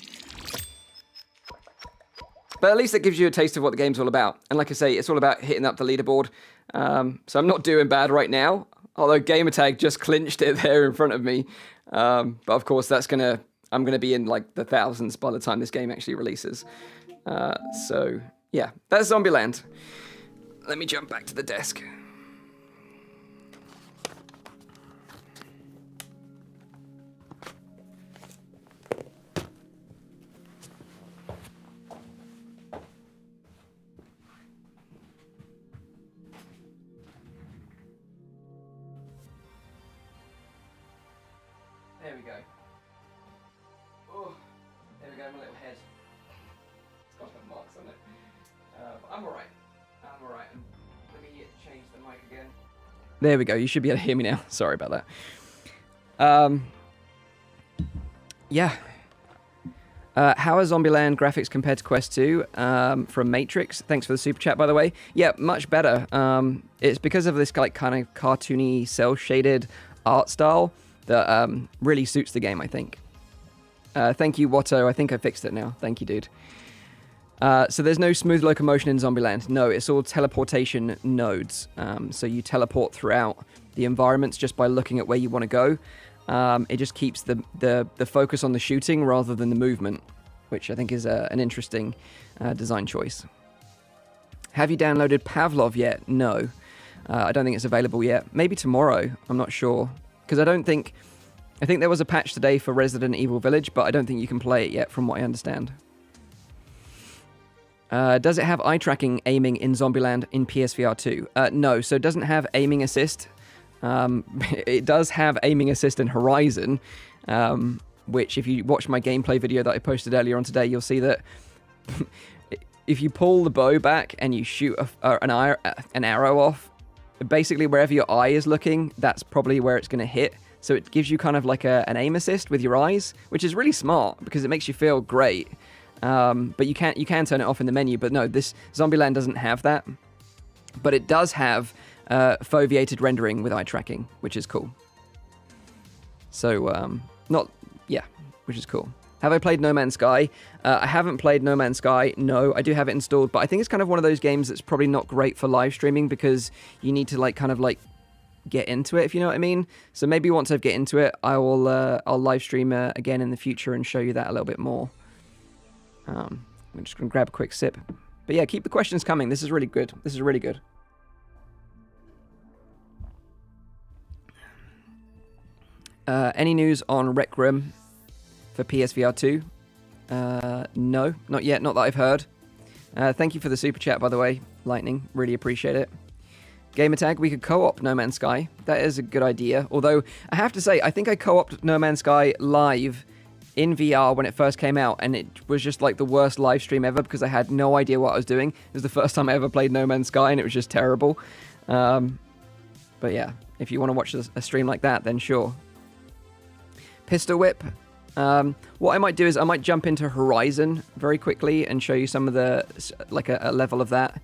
But at least it gives you a taste of what the game's all about. And like I say, it's all about hitting up the leaderboard. So I'm not doing bad right now, although gamertag just clinched it there in front of me. But of course, I'm gonna be in like the thousands by the time this game actually releases. So yeah, that's Zombieland. Let me jump back to the desk. There we go. Oh, there we go, my little head. It's got some marks on it. But I'm alright. I'm alright. Let me change the mic again. There we go. You should be able to hear me now. Sorry about that. Yeah. How are Zombieland graphics compared to Quest 2? From Matrix. Thanks for the super chat, by the way. Yeah, much better. It's because of this like kind of cartoony, cel-shaded art style that really suits the game, I think. Thank you, Watto. I think I fixed it now. Thank you, dude. So there's no smooth locomotion in Zombieland. No, it's all teleportation nodes. So you teleport throughout the environments just by looking at where you want to go. It just keeps the focus on the shooting rather than the movement, which I think is an interesting design choice. Have you downloaded Pavlov yet? No. I don't think it's available yet. Maybe tomorrow. I'm not sure. Because I think there was a patch today for Resident Evil Village, but I don't think you can play it yet, from what I understand. Does it have eye tracking aiming in Zombieland in PSVR 2? No, so it doesn't have aiming assist. It does have aiming assist in Horizon, which if you watch my gameplay video that I posted earlier on today, you'll see that if you pull the bow back and you shoot an arrow off, basically wherever your eye is looking, that's probably where it's going to hit. So it gives you kind of like an aim assist with your eyes, which is really smart because it makes you feel great. But you can turn it off in the menu. But no, this Zombieland doesn't have that. But it does have foveated rendering with eye tracking, which is cool. So which is cool. Have I played No Man's Sky? I haven't played No Man's Sky. No, I do have it installed, but I think it's kind of one of those games that's probably not great for live streaming because you need to like kind of like get into it, if you know what I mean. So maybe once I get into it, I'll live stream again in the future and show you that a little bit more. I'm just gonna grab a quick sip. But yeah, keep the questions coming. This is really good. This is really good. Any news on Rec Room for PSVR 2? No, not yet. Not that I've heard. Thank you for the super chat, by the way, Lightning. Really appreciate it. Gamertag, we could co-op No Man's Sky. That is a good idea. Although, I have to say, I think I co-opted No Man's Sky live in VR when it first came out, and it was just like the worst live stream ever because I had no idea what I was doing. It was the first time I ever played No Man's Sky, and it was just terrible. But yeah, if you want to watch a stream like that, then sure. Pistol Whip. What I might do is I might jump into Horizon very quickly and show you some of the, like a level of that.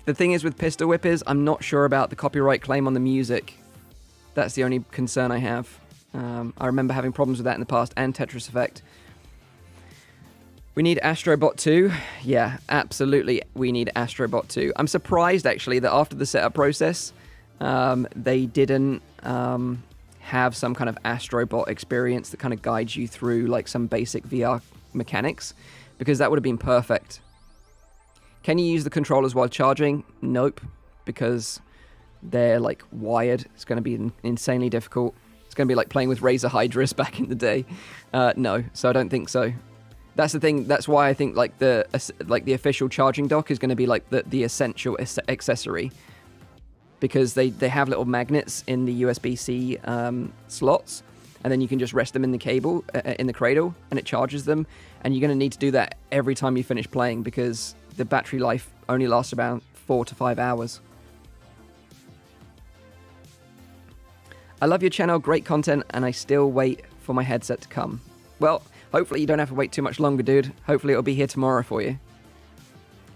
The thing is with Pistol Whip is I'm not sure about the copyright claim on the music. That's the only concern I have. I remember having problems with that in the past, and Tetris Effect. We need Astrobot 2. Yeah, absolutely, we need Astrobot 2. I'm surprised, actually, that after the setup process, they didn't have some kind of Astrobot experience that kind of guides you through like some basic VR mechanics, because that would have been perfect. Can you use the controllers while charging? Nope, because they're like wired. It's going to be insanely difficult. It's going to be like playing with Razer Hydras back in the day. No, so I don't think so. That's the thing. That's why I think like the official charging dock is going to be like the essential accessory, because they have little magnets in the USB-C slots, and then you can just rest them in the cable in the cradle, and it charges them. And you're going to need to do that every time you finish playing because the battery life only lasts about 4 to 5 hours. I love your channel, great content, and I still wait for my headset to come. Well, hopefully you don't have to wait too much longer, dude. Hopefully it'll be here tomorrow for you.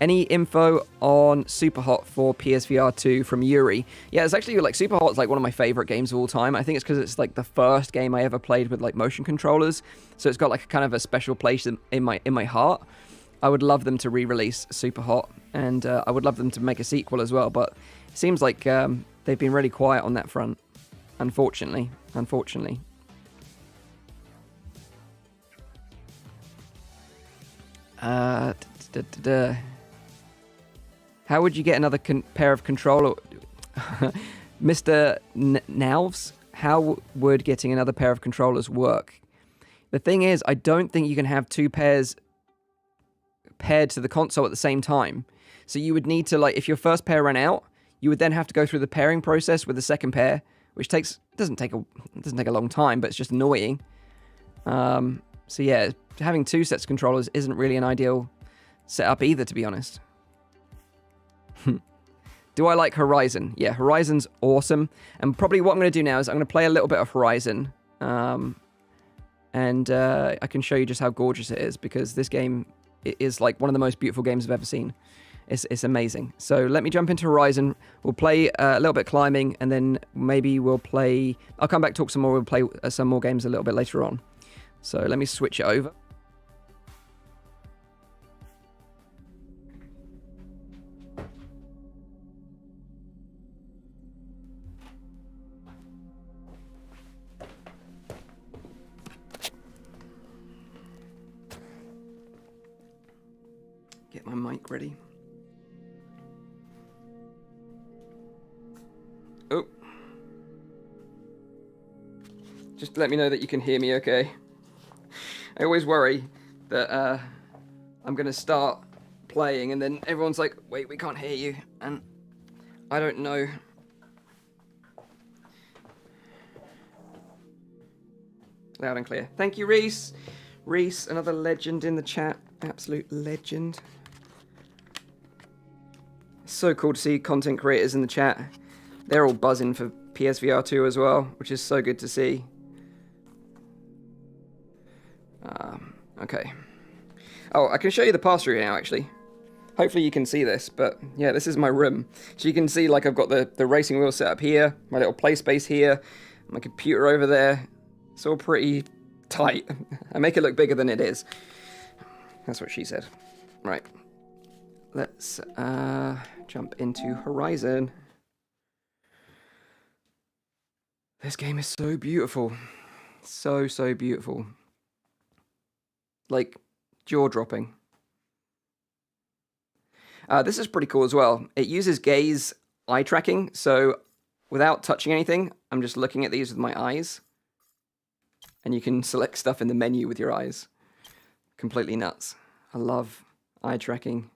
Any info on Superhot for PSVR 2 from Yuri? Yeah, it's actually like Superhot's like one of my favorite games of all time. I think it's because it's like the first game I ever played with like motion controllers, so it's got like kind of a special place in my heart. I would love them to re-release Superhot, and I would love them to make a sequel as well. But it seems like they've been really quiet on that front, unfortunately. How would you get another pair of controller? Mr. Nalves, how would getting another pair of controllers work? The thing is, I don't think you can have two pairs paired to the console at the same time. So you would need to, like, if your first pair ran out, you would then have to go through the pairing process with the second pair, which doesn't take a long time, but it's just annoying. So yeah, having two sets of controllers isn't really an ideal setup either, to be honest. Do I like Horizon? Yeah, Horizon's awesome. And probably what I'm going to do now is I'm going to play a little bit of Horizon. And I can show you just how gorgeous it is, because this game is like one of the most beautiful games I've ever seen. It's amazing. So let me jump into Horizon. We'll play a little bit climbing, and then maybe we'll play... I'll come back, talk some more. We'll play some more games a little bit later on. So let me switch it over. Get my mic ready. Oh. Just let me know that you can hear me okay. I always worry that I'm going to start playing and then everyone's like, wait, we can't hear you. And I don't know. Loud and clear. Thank you, Reese. Reese, another legend in the chat. Absolute legend. So cool to see content creators in the chat. They're all buzzing for PSVR 2 as well, which is so good to see. Okay. Oh, I can show you the pass-through now, actually. Hopefully you can see this, but yeah, this is my room. So you can see, like, I've got the racing wheel set up here, my little play space here, my computer over there. It's all pretty tight. I make it look bigger than it is. That's what she said. Right. Let's jump into Horizon. This game is so beautiful. So, so beautiful. Like, jaw-dropping. This is pretty cool as well. It uses gaze eye tracking, so without touching anything, I'm just looking at these with my eyes. And you can select stuff in the menu with your eyes. Completely nuts. I love eye tracking.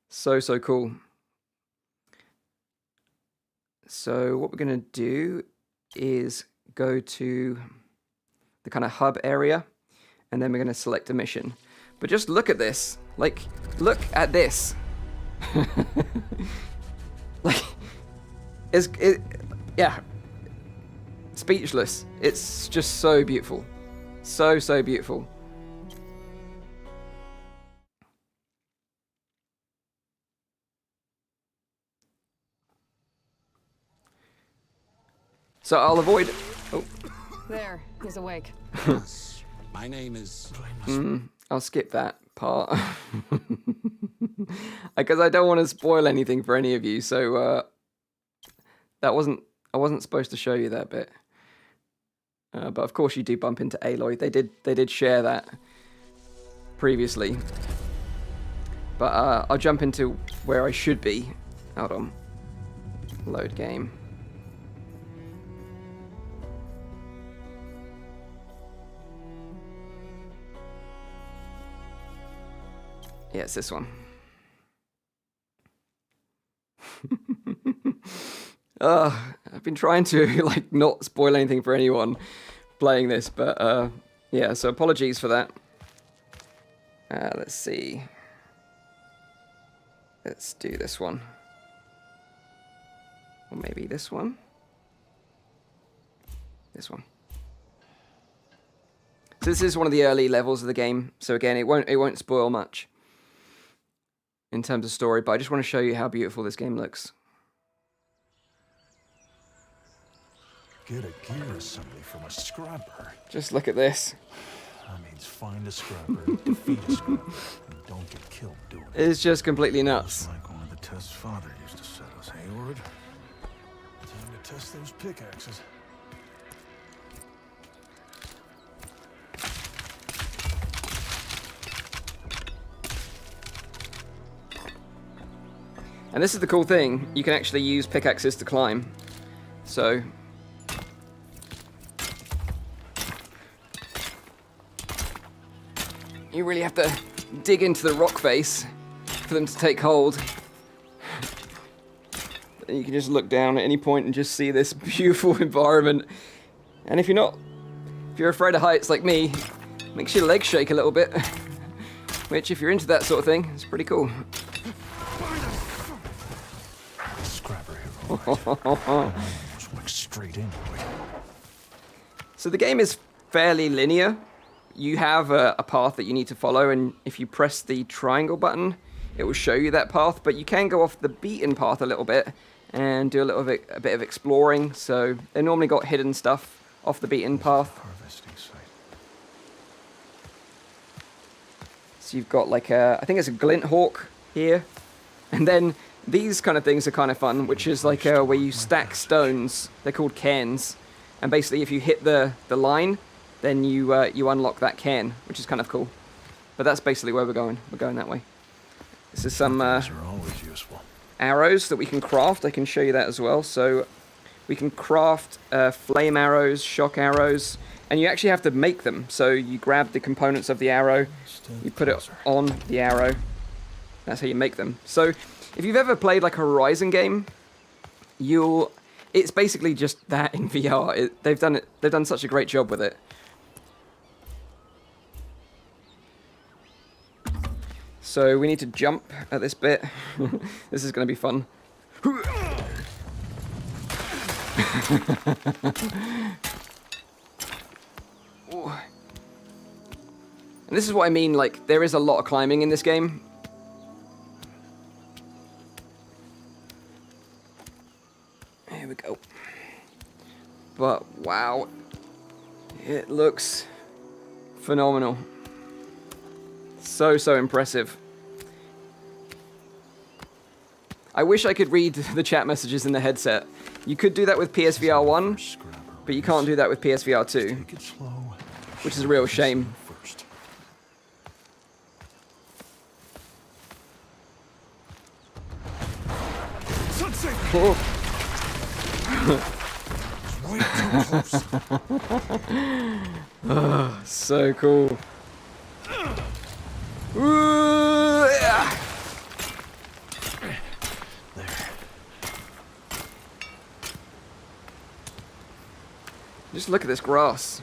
So, so cool. So what we're going to do is go to the kind of hub area, and then we're going to select a mission. But just look at this. Like, look at this. Like, yeah. Speechless. It's just so beautiful. So, so beautiful. So I'll avoid... Oh. There, he's awake. My name is... I'll skip that part. Because I don't want to spoil anything for any of you, so I wasn't supposed to show you that bit. But of course you do bump into Aloy. They did share that previously. But I'll jump into where I should be. Hold on. Load game. Yeah, it's this one. I've been trying to like not spoil anything for anyone playing this, but yeah, so apologies for that. Let's see. Let's do this one. Or maybe this one. This one. So this is one of the early levels of the game. So again, it won't spoil much. in terms of story, but I just want to show you how beautiful this game looks. Get a gear assembly from a scrapper. Just look at this. That means find a scrapper, defeat a scrapper, and don't get killed doing it. It's just completely nuts. Just like one of the tests Father used to set us, hey, Ord? Time to test those pickaxes. And this is the cool thing, you can actually use pickaxes to climb. So... you really have to dig into the rock face for them to take hold. And you can just look down at any point and just see this beautiful environment. And if you're afraid of heights like me, makes your legs shake a little bit. Which, if you're into that sort of thing, is pretty cool. Scrapper here, almost went straight into it. So the game is fairly linear. You have a path that you need to follow, and if you press the triangle button, it will show you that path, but you can go off the beaten path a little bit and do a bit of exploring. So they normally got hidden stuff off the beaten path. Harvesting site. So you've got like I think it's a glint hawk here, and then these kind of things are kind of fun, which is like where you stack stones. They're called cairns, and basically if you hit the line, then you unlock that cairn, which is kind of cool. But that's basically where we're going. We're going that way. This is some These are always useful. arrows that we can craft. I can show you that as well. So we can craft flame arrows, shock arrows, and you actually have to make them. So you grab the components of the arrow, you put it on the arrow. That's how you make them. So if you've ever played like a Horizon game, it's basically just that in VR. They've done such a great job with it. So we need to jump at this bit. This is going to be fun. And this is what I mean, like, there is a lot of climbing in this game. Here we go. But, wow. It looks phenomenal. So impressive. I wish I could read the chat messages in the headset. You could do that with PSVR 1, but you can't do that with PSVR 2, Take it slow. which is a real shame. First. Sunset. Oh. Way too close. So cool. Ooh, yeah. There. Just look at this grass.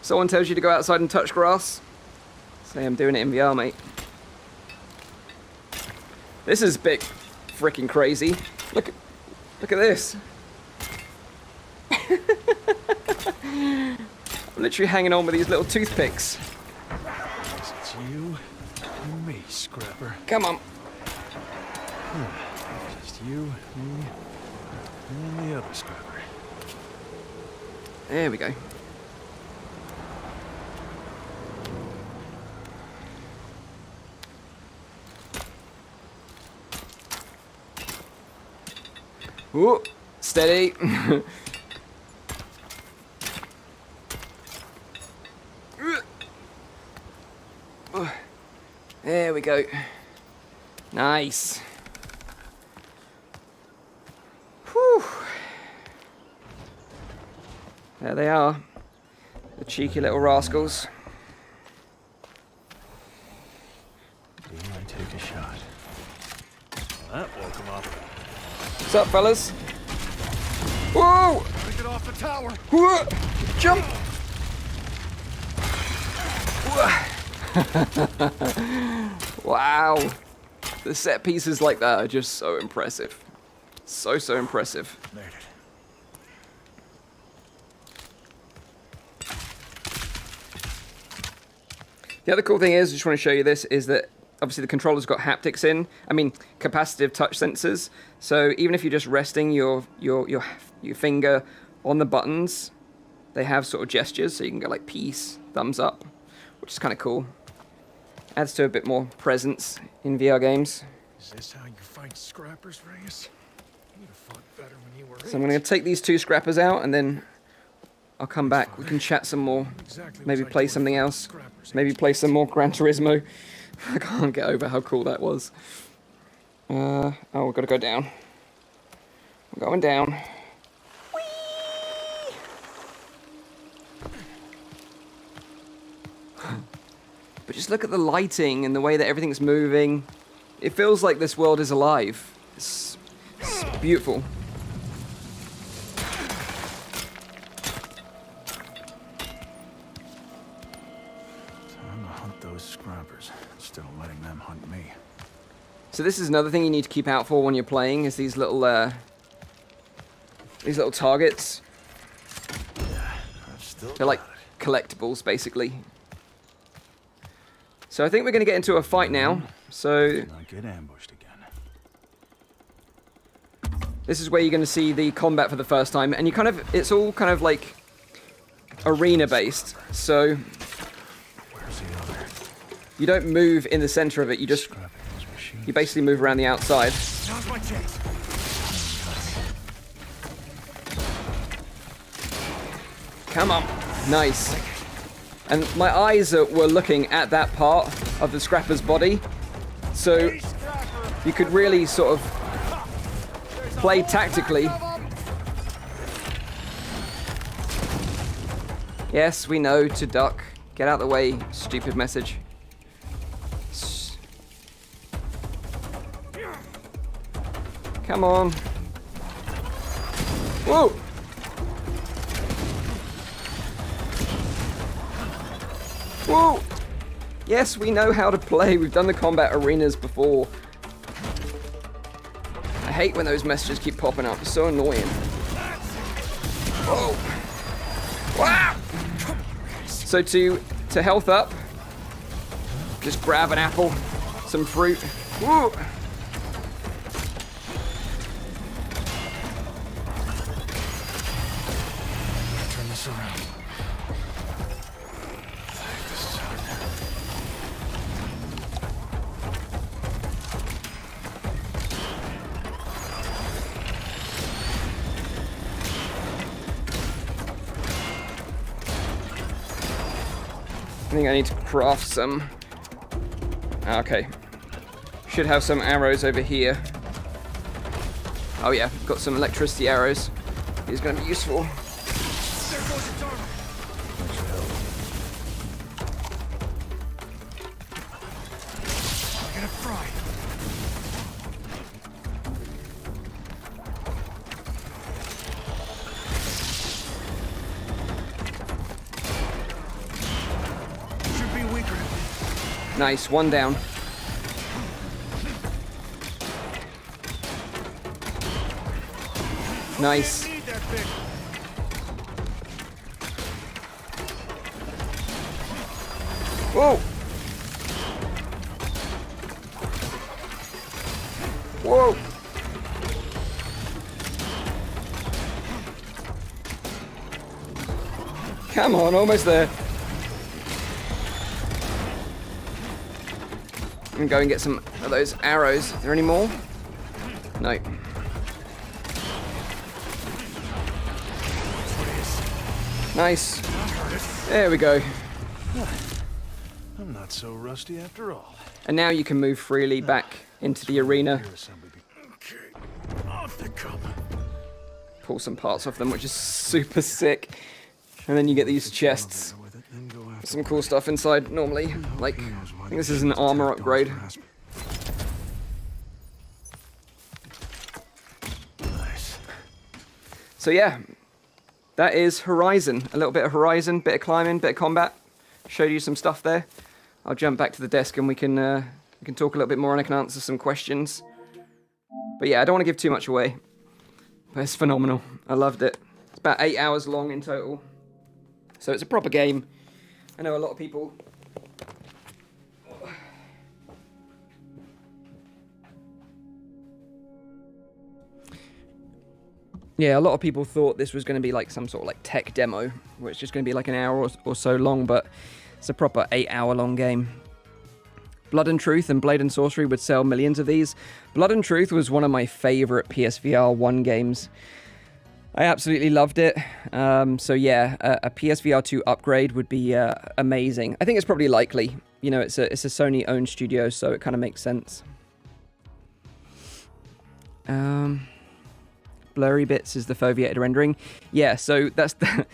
Someone tells you to go outside and touch grass, say I'm doing it in VR, mate. This is a bit freaking crazy. Look at this. I'm literally hanging on with these little toothpicks. It's you and me, Scrapper. Come on. Just you, me, and the other Scrapper. There we go. Ooh, steady. There we go. Nice. Whew. There they are. The cheeky little rascals. You might take a shot. Well, that woke him up. What's up, fellas? Whoa! Gotta get off the tower. Whoa! Jump! Wow. The set pieces like that are just so impressive. So impressive. Made it. The other cool thing is, I just want to show you this, is that obviously the controller's got haptics in. I mean, capacitive touch sensors. So even if you're just resting your finger on the buttons, they have sort of gestures. So you can go like peace, thumbs up, which is kind of cool. Adds to a bit more presence in VR games. Is this how you fight scrappers, Reyes? You'd have fought better when you were So I'm going to take these 2 scrappers out, and then I'll come back. We can chat some more. Maybe play something else. Maybe play some more Gran Turismo. I can't get over how cool that was. Oh, we've got to go down. We're going down. But just look at the lighting and the way that everything's moving. It feels like this world is alive. It's beautiful. Time to hunt those scrappers instead of letting them hunt me. So this is another thing you need to keep out for when you're playing, is these little targets. They're like collectibles, basically. So I think we're going to get into a fight now. So Not get ambushed again. this is where you're going to see the combat for the first time, and it's all kind of like arena based. So Where's the other? you don't move in the center of it. You basically move around the outside. Now's my chance. Come on. Nice. And my eyes were looking at that part of the scrapper's body, so you could really sort of play tactically. Yes, we know to duck. Get out of the way, stupid message. Come on. Whoa! Whoa! Yes, we know how to play. We've done the combat arenas before. I hate when those messages keep popping up. It's so annoying. Whoa! Wow! So to health up, just grab an apple, some fruit. Whoa! Turn this around. I think I need to craft some. Okay. Should have some arrows over here. Oh yeah, got some electricity arrows. These are going to be useful. There goes its armor. We're gonna fry. Should be weaker. Nice, one down. Nice. Need that big. Whoa! Whoa! Come on, almost there. I'm gonna go and get some of those arrows. Are there any more? No. Nice. There we go. I'm not so rusty after all. And now you can move freely back into the arena. Okay, off they come. Pull some parts off them, which is super sick. And then you get these chests. With it, then go after Some cool stuff inside normally. Like, I think this is an armor upgrade. Nice. So yeah, that is Horizon. A little bit of Horizon, bit of climbing, bit of combat. Showed you some stuff there. I'll jump back to the desk and we can talk a little bit more and I can answer some questions. But yeah, I don't want to give too much away. But it's phenomenal. I loved it. It's about 8 hours long in total. So it's a proper game. I know a lot of people Yeah, a lot of people thought this was going to be like some sort of like tech demo, where it's just going to be like an hour or so long, but it's a proper 8-hour long game. Blood and Truth and Blade and Sorcery would sell millions of these. Blood and Truth was one of my favorite PSVR 1 games. I absolutely loved it. So yeah, a PSVR 2 upgrade would be amazing. I think it's probably likely. You know, it's a Sony-owned studio, so it kind of makes sense. Blurry bits is the foveated rendering. Yeah, so that's the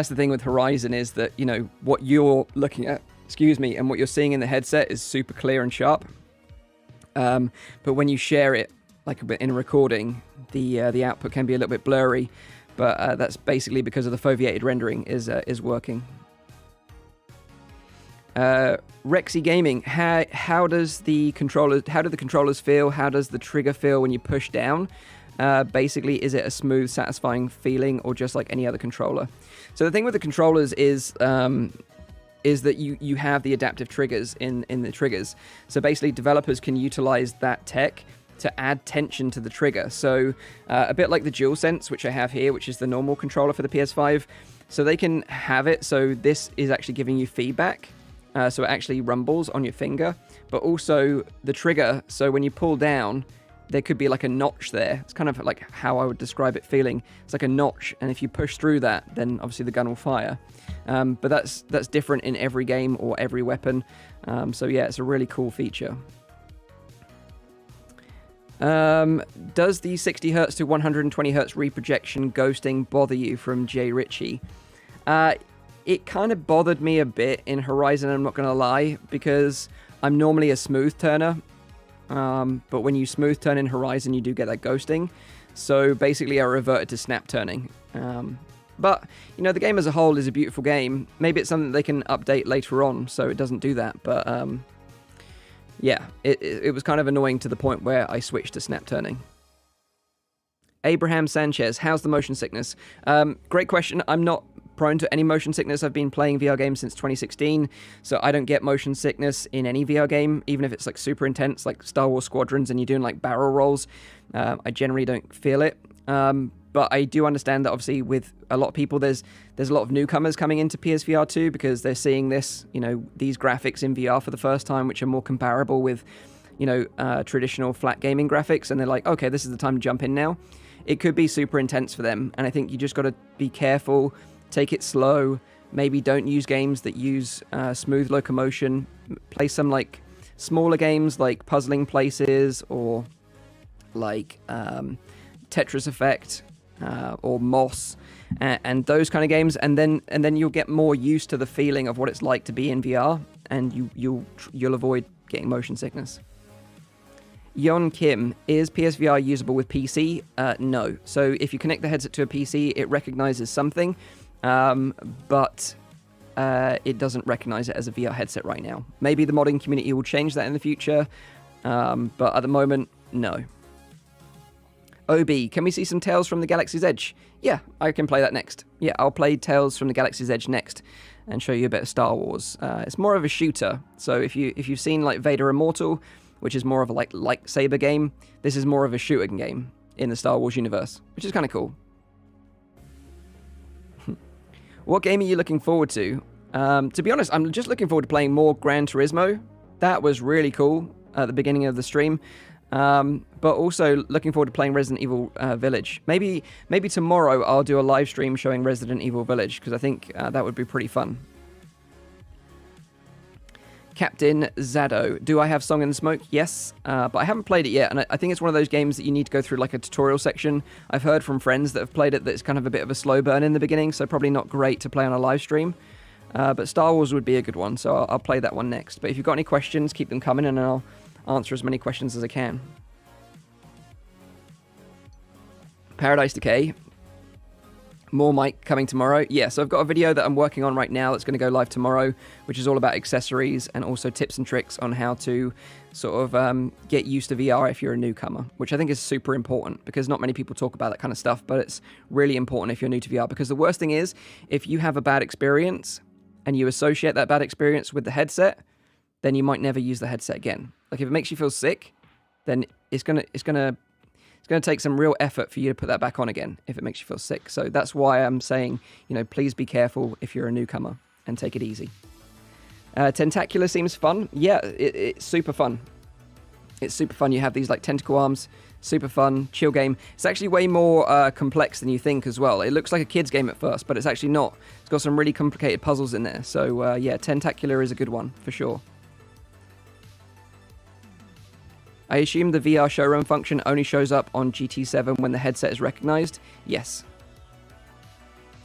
thing with Horizon, is that, you know, what you're looking at, and what you're seeing in the headset is super clear and sharp. But when you share it, like in a recording, the output can be a little bit blurry. But that's basically because of the foveated rendering is working. Rexy Gaming, how do the controllers feel? How does the trigger feel when you push down? Basically, is it a smooth, satisfying feeling, or just like any other controller? So the thing with the controllers is that you have the adaptive triggers in the triggers. So basically, developers can utilize that tech to add tension to the trigger. So a bit like the DualSense, which I have here, which is the normal controller for the PS5. So they can have it so this is actually giving you feedback. So it actually rumbles on your finger, but also the trigger. So when you pull down, there could be like a notch there. It's kind of like how I would describe it feeling. It's like a notch, and if you push through that, then obviously the gun will fire. But that's different in every game or every weapon. So yeah, it's a really cool feature. Does the 60 Hz to 120 Hz reprojection ghosting bother you, from Jay Ritchie? It kind of bothered me a bit in Horizon, I'm not going to lie, because I'm normally a smooth turner. But when you smooth turn in Horizon, you do get that ghosting. So basically, I reverted to snap turning. But, you know, the game as a whole is a beautiful game. Maybe it's something they can update later on so it doesn't do that. But, yeah, it was kind of annoying to the point where I switched to snap turning. Abraham Sanchez, how's the motion sickness? Great question. I'm not prone to any motion sickness. I've been playing VR games since 2016, so I don't get motion sickness in any VR game, even if it's like super intense, like Star Wars Squadrons, and you're doing like barrel rolls. I generally don't feel it. But I do understand that obviously with a lot of people, there's a lot of newcomers coming into PSVR 2 because they're seeing this, you know, these graphics in VR for the first time, which are more comparable with, you know, traditional flat gaming graphics, and they're like, okay, this is the time to jump in now. It could be super intense for them, and I think you just got to be careful, take it slow, maybe don't use games that use smooth locomotion, play some like smaller games like Puzzling Places or like Tetris Effect or Moss and those kind of games, and then you'll get more used to the feeling of what it's like to be in VR, and you'll avoid getting motion sickness. Yon Kim, is PSVR usable with PC? No. So if you connect the headset to a PC, it recognizes something, but it doesn't recognize it as a VR headset right now. Maybe the modding community will change that in the future, but at the moment, no. OB, can we see some Tales from the Galaxy's Edge? Yeah, I can play that next. Yeah, I'll play Tales from the Galaxy's Edge next and show you a bit of Star Wars. It's more of a shooter, so if you've seen like Vader Immortal, which is more of a like lightsaber game, this is more of a shooting game in the Star Wars universe, which is kind of cool. What game are you looking forward to? To be honest, I'm just looking forward to playing more Gran Turismo. That was really cool at the beginning of the stream. But also looking forward to playing Resident Evil Village. Maybe tomorrow I'll do a live stream showing Resident Evil Village, because I think that would be pretty fun. Captain Zado, do I have Song in the Smoke? Yes, but I haven't played it yet, and I think it's one of those games that you need to go through like a tutorial section. I've heard from friends that have played it that it's kind of a bit of a slow burn in the beginning, so probably not great to play on a live stream. But Star Wars would be a good one, so I'll play that one next. But if you've got any questions, keep them coming, and I'll answer as many questions as I can. Paradise Decay. More mic coming tomorrow. Yeah, so I've got a video that I'm working on right now that's going to go live tomorrow, which is all about accessories and also tips and tricks on how to sort of get used to VR if you're a newcomer, which I think is super important because not many people talk about that kind of stuff, but it's really important if you're new to VR, because the worst thing is if you have a bad experience and you associate that bad experience with the headset, then you might never use the headset again. Like if it makes you feel sick, then it's gonna It's going to take some real effort for you to put that back on again if it makes you feel sick. So that's why I'm saying, please be careful if you're a newcomer and take it easy. Tentacular seems fun. Yeah, it's super fun. It's super fun. You have these like tentacle arms. Super fun, chill game. It's actually way more complex than you think as well. It looks like a kid's game at first, but it's actually not. It's got some really complicated puzzles in there. So yeah, Tentacular is a good one, for sure. I assume the VR showroom function only shows up on GT7 when the headset is recognized? Yes.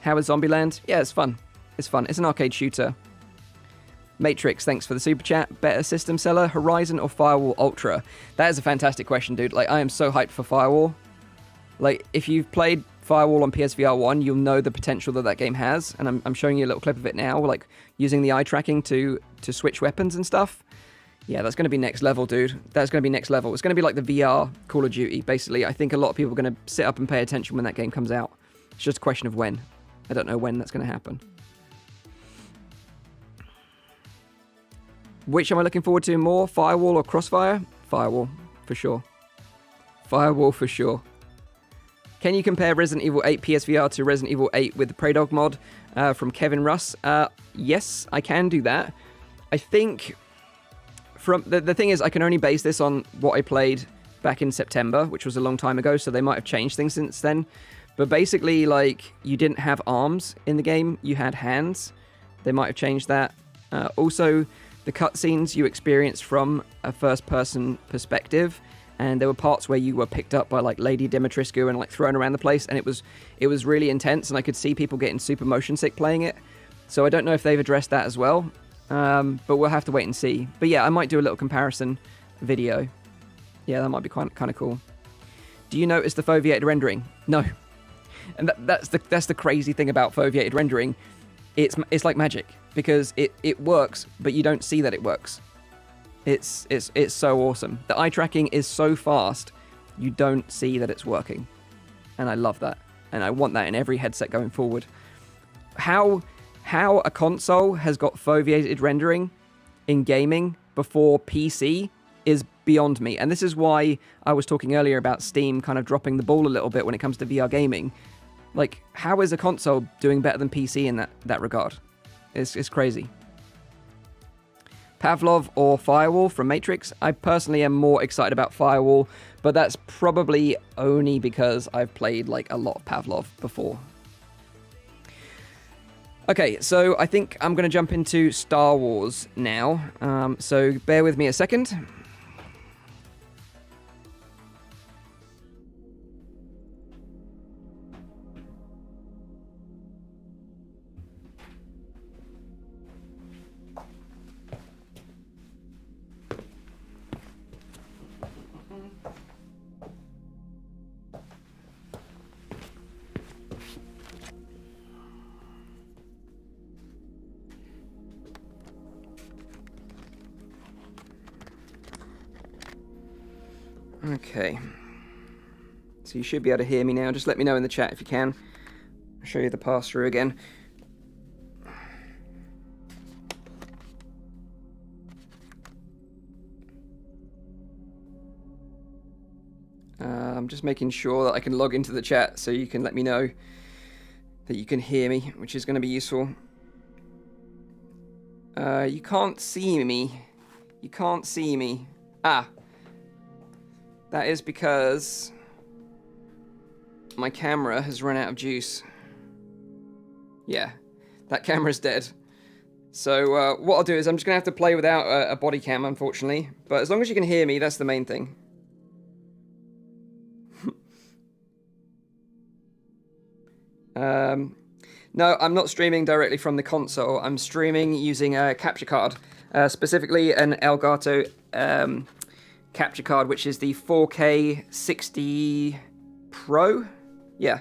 How is Zombieland? Yeah, it's fun. It's fun. It's an arcade shooter. Matrix, thanks for the super chat. Better system seller, Horizon or Firewall Ultra? That is a fantastic question, dude. Like, I am so hyped for Firewall. Like, if you've played Firewall on PSVR 1, you'll know the potential that game has. And I'm showing you a little clip of it now, like, using the eye tracking to switch weapons and stuff. Yeah, that's going to be next level, dude. That's going to be next level. It's going to be like the VR Call of Duty, basically. I think a lot of people are going to sit up and pay attention when that game comes out. It's just a question of when. I don't know when that's going to happen. Which am I looking forward to more? Firewall or Crossfire? Firewall, for sure. Firewall, for sure. Can you compare Resident Evil 8 PSVR to Resident Evil 8 with the Prey Dog mod from Kevin Russ? Yes, I can do that. I think... The thing is, I can only base this on what I played back in September, which was a long time ago, so they might have changed things since then. But basically, like, you didn't have arms in the game, you had hands. They might have changed that. Also, the cutscenes you experienced from a first-person perspective, and there were parts where you were picked up by, like, Lady Dimitrescu and, like, thrown around the place, and it was really intense, and I could see people getting super motion sick playing it. So I don't know if they've addressed that as well. But we'll have to wait and see. But yeah, I might do a little comparison video. Yeah, that might be kind of cool. Do you notice the foveated rendering? No. And that's the crazy thing about foveated rendering. It's like magic because it works, but you don't see that it works. It's so awesome. The eye tracking is so fast, you don't see that it's working. And I love that. And I want that in every headset going forward. How a console has got foveated rendering in gaming before PC is beyond me. And this is why I was talking earlier about Steam kind of dropping the ball a little bit when it comes to VR gaming. Like, how is a console doing better than PC in that regard? It's crazy. Pavlov or Firewall from Matrix? I personally am more excited about Firewall, but that's probably only because I've played like a lot of Pavlov before. Okay, so I think I'm going to jump into Star Wars now, so bear with me a second. Okay, so you should be able to hear me now. Just let me know in the chat if you can. I'll show you the pass-through again. I'm just making sure that I can log into the chat so you can let me know that you can hear me, which is going to be useful. You can't see me. You can't see me. Ah. That is because my camera has run out of juice. Yeah, that camera's dead. So what I'll do is I'm just going to have to play without a body cam, unfortunately. But as long as you can hear me, that's the main thing. No, I'm not streaming directly from the console. I'm streaming using a capture card, specifically an Elgato capture card, which is the 4K 60 Pro. Yeah,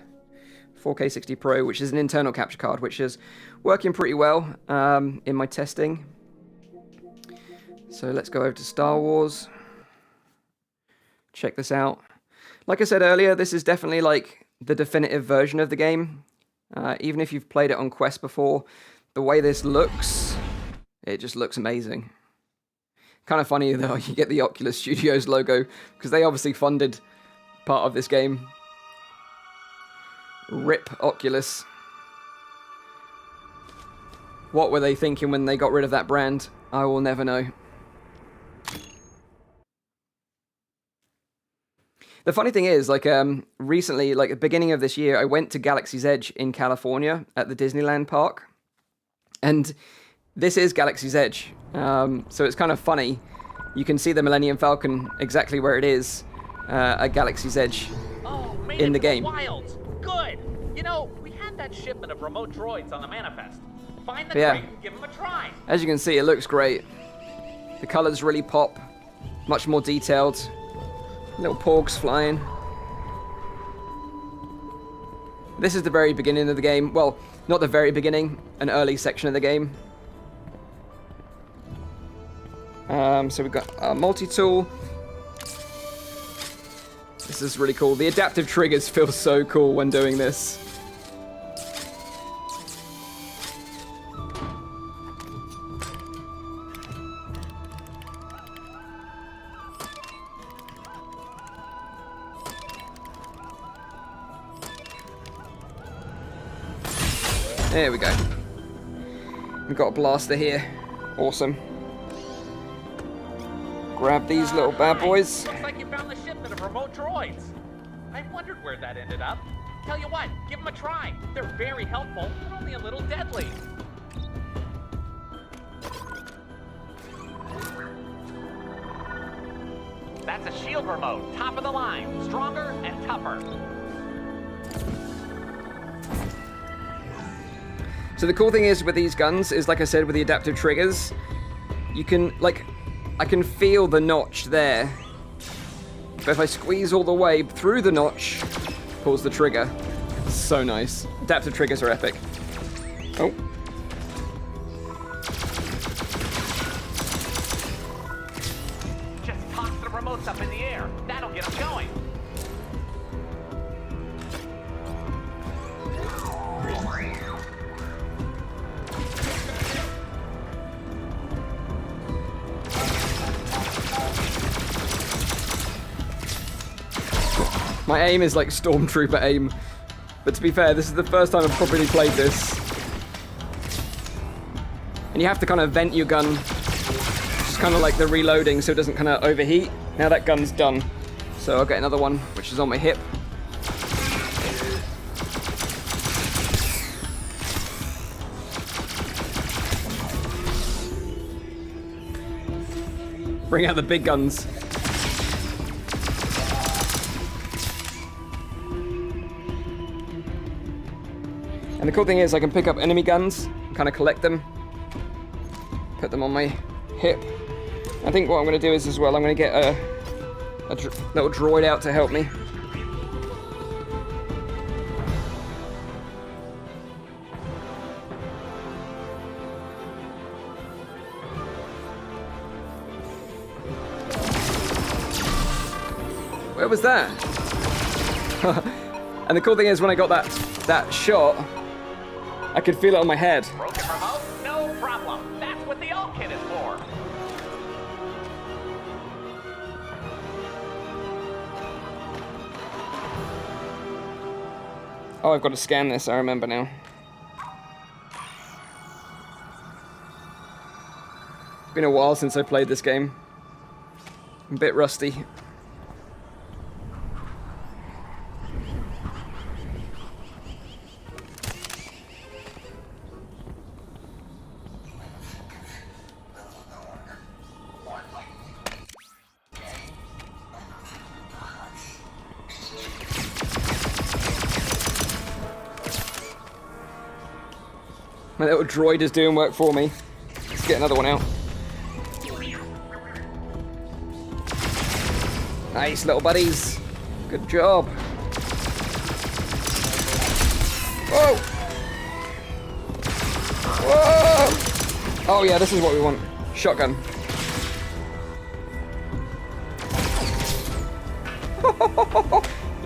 4K 60 Pro, which is an internal capture card, which is working pretty well in my testing. So let's go over to Star Wars. Check this out. Like I said earlier, this is definitely like the definitive version of the game. Even if you've played it on Quest before, the way this looks, it just looks amazing. Kind of funny though, you get the Oculus Studios logo, because they obviously funded part of this game. RIP Oculus. What were they thinking when they got rid of that brand? I will never know. The funny thing is, like, recently, like, at the beginning of this year, I went to Galaxy's Edge in California at the Disneyland park. And this is Galaxy's Edge. So it's kind of funny. You can see the Millennium Falcon exactly where it is at Galaxy's Edge in the game. Wilds. Good. You know, we had that shipment of remote droids on the manifest. Find the Yeah. crate and give them a try. As you can see, it looks great. The colors really pop. Much more detailed. Little porgs flying. This is the very beginning of the game. Well, not the very beginning, an early section of the game. So we've got our multi-tool. This is really cool. The adaptive triggers feel so cool when doing this. There we go. We've got a blaster here. Awesome. Grab these little bad boys. Looks like you found the shipment of remote droids. I wondered where that ended up. Tell you what, give them a try. They're very helpful, but only a little deadly. That's a shield remote, top of the line, stronger and tougher. So the cool thing is with these guns is, like I said, with the adaptive triggers, you can, like, I can feel the notch there. But if I squeeze all the way through the notch, pulls the trigger. So nice. Adaptive triggers are epic. Oh. Just toss the remotes up in the air. That'll get them going. My aim is like Stormtrooper aim. But to be fair, this is the first time I've properly played this. And you have to kind of vent your gun. Just kind of like the reloading so it doesn't kind of overheat. Now that gun's done. So I'll get another one, which is on my hip. Bring out the big guns. And the cool thing is I can pick up enemy guns, kind of collect them, put them on my hip. I think what I'm going to do is as well, I'm going to get a little droid out to help me. Where was that? And the cool thing is when I got that shot, I could feel it on my head. Broken remote? No problem. That's what the alt kit is for. Oh, I've got to scan this, I remember now. It's been a while since I played this game. I'm a bit rusty. My little droid is doing work for me. Let's get another one out. Nice, little buddies. Good job. Whoa! Whoa! Oh yeah, this is what we want. Shotgun.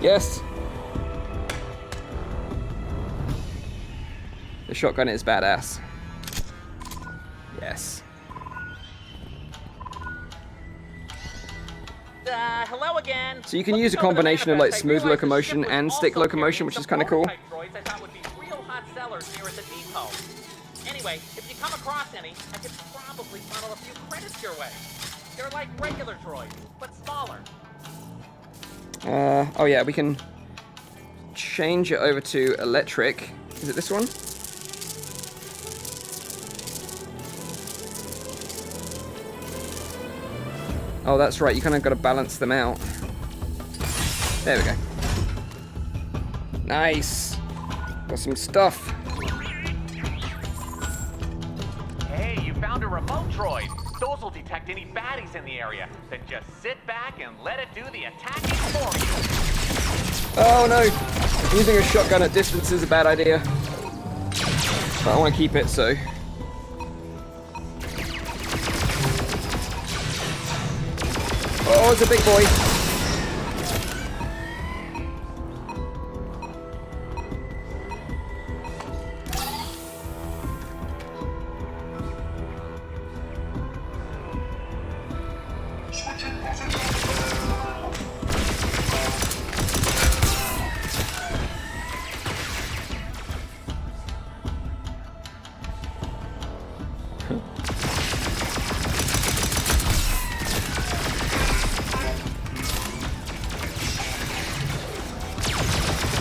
Yes. The shotgun is badass. Yes. Hello again. So you can use a combination of like smooth locomotion and stick locomotion, which is kind of cool. Droids I thought would be real hot sellers here at the depot. Anyway, if you come across any, I could probably funnel a few credits your way. They're like regular droids, but smaller. Oh yeah, we can change it over to electric. Is it this one? Oh, that's right, you kind of got to balance them out. There we go. Nice. Got some stuff. Hey, you found a remote droid. Those will detect any baddies in the area. Then just sit back and let it do the attacking for you. Oh no! Using a shotgun at distance is a bad idea. But I want to keep it, so... Oh, it's a big boy.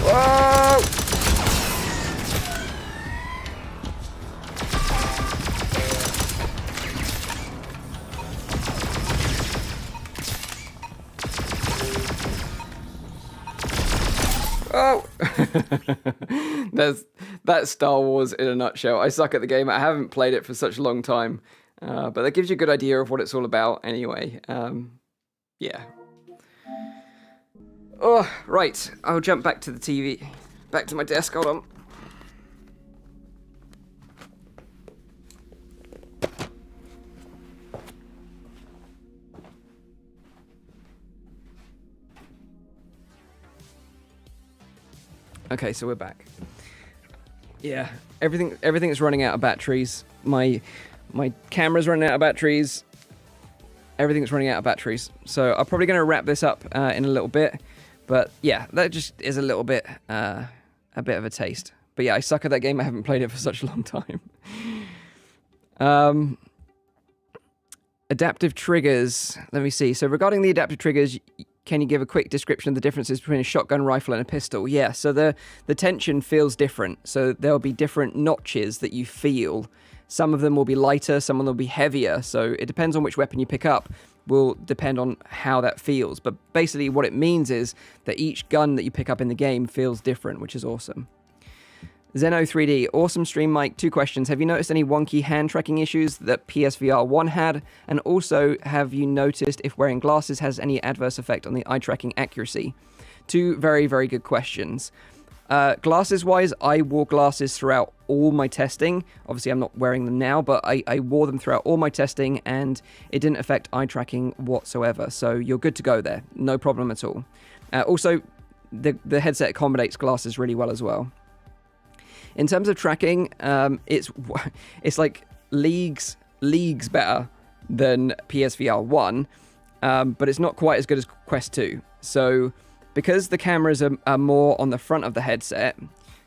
Whoa! Oh! That's Star Wars in a nutshell. I suck at the game. I haven't played it for such a long time. But that gives you a good idea of what it's all about anyway. Yeah. Oh, right. I'll jump back to the TV. Back to my desk. Hold on. Okay, so we're back. Yeah, everything's running out of batteries. My camera's running out of batteries. Everything's running out of batteries. So I'm probably going to wrap this up in a little bit. But yeah, that just is a little bit, a bit of a taste. But yeah, I suck at that game. I haven't played it for such a long time. Adaptive triggers. Let me see. So regarding the adaptive triggers, can you give a quick description of the differences between a shotgun rifle and a pistol? Yeah, so the tension feels different. So there'll be different notches that you feel. Some of them will be lighter, some of them will be heavier. So it depends on which weapon you pick up, will depend on how that feels. But basically what it means is that each gun that you pick up in the game feels different, which is awesome. Zeno3D, awesome stream, Mike. 2 questions. Have you noticed any wonky hand tracking issues that PSVR 1 had? And also, have you noticed if wearing glasses has any adverse effect on the eye tracking accuracy? 2 very, very good questions. Glasses-wise, I wore glasses throughout all my testing. Obviously, I'm not wearing them now, but I wore them throughout all my testing, and it didn't affect eye tracking whatsoever. So you're good to go there. No problem at all. Also, the headset accommodates glasses really well as well. In terms of tracking, it's like leagues better than PSVR 1, but it's not quite as good as Quest 2. So because the cameras are more on the front of the headset,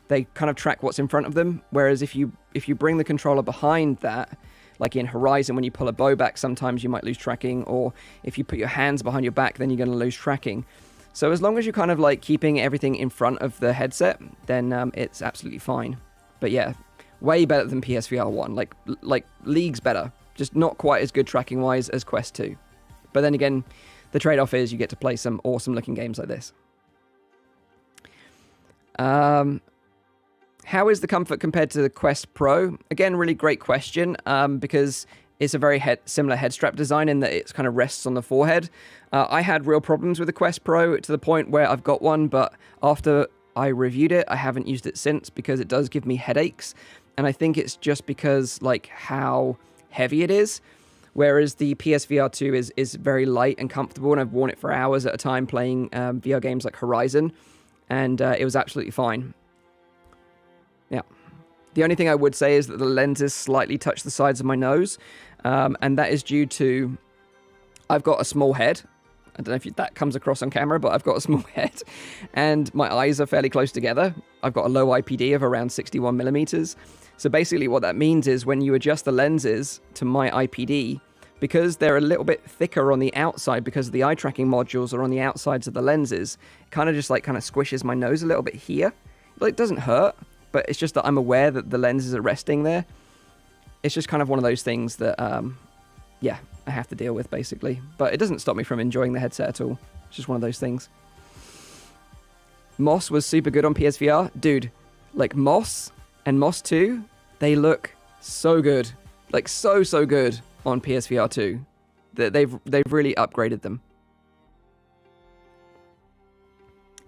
they kind of track what's in front of them. Whereas if you bring the controller behind that, like in Horizon, when you pull a bow back, sometimes you might lose tracking, or if you put your hands behind your back, then you're going to lose tracking. So as long as you're kind of like keeping everything in front of the headset, then it's absolutely fine. But yeah, way better than PSVR 1, like leagues better. Just not quite as good tracking wise as Quest 2. But then again, the trade-off is you get to play some awesome looking games like this. How is the comfort compared to the Quest Pro? Again, really great question, because it's a very similar head strap design in that it kind of rests on the forehead. I had real problems with the Quest Pro to the point where I've got one, but after I reviewed it, I haven't used it since because it does give me headaches. And I think it's just because like how heavy it is. Whereas the PSVR 2 is very light and comfortable, and I've worn it for hours at a time playing VR games like Horizon, and it was absolutely fine. Yeah. The only thing I would say is that the lenses slightly touch the sides of my nose, and that is due to I've got a small head, I don't know if that comes across on camera, but I've got a small head and my eyes are fairly close together. I've got a low IPD of around 61 millimeters. So basically what that means is when you adjust the lenses to my IPD, because they're a little bit thicker on the outside because the eye tracking modules are on the outsides of the lenses, it kind of just like kind of squishes my nose a little bit here. Like, it doesn't hurt, but it's just that I'm aware that the lenses are resting there. It's just kind of one of those things that, yeah, I have to deal with basically. But it doesn't stop me from enjoying the headset at all. It's just one of those things. Moss was super good on PSVR. Dude, like Moss and Moss 2, they look so good. Like so good on PSVR 2. They've really upgraded them.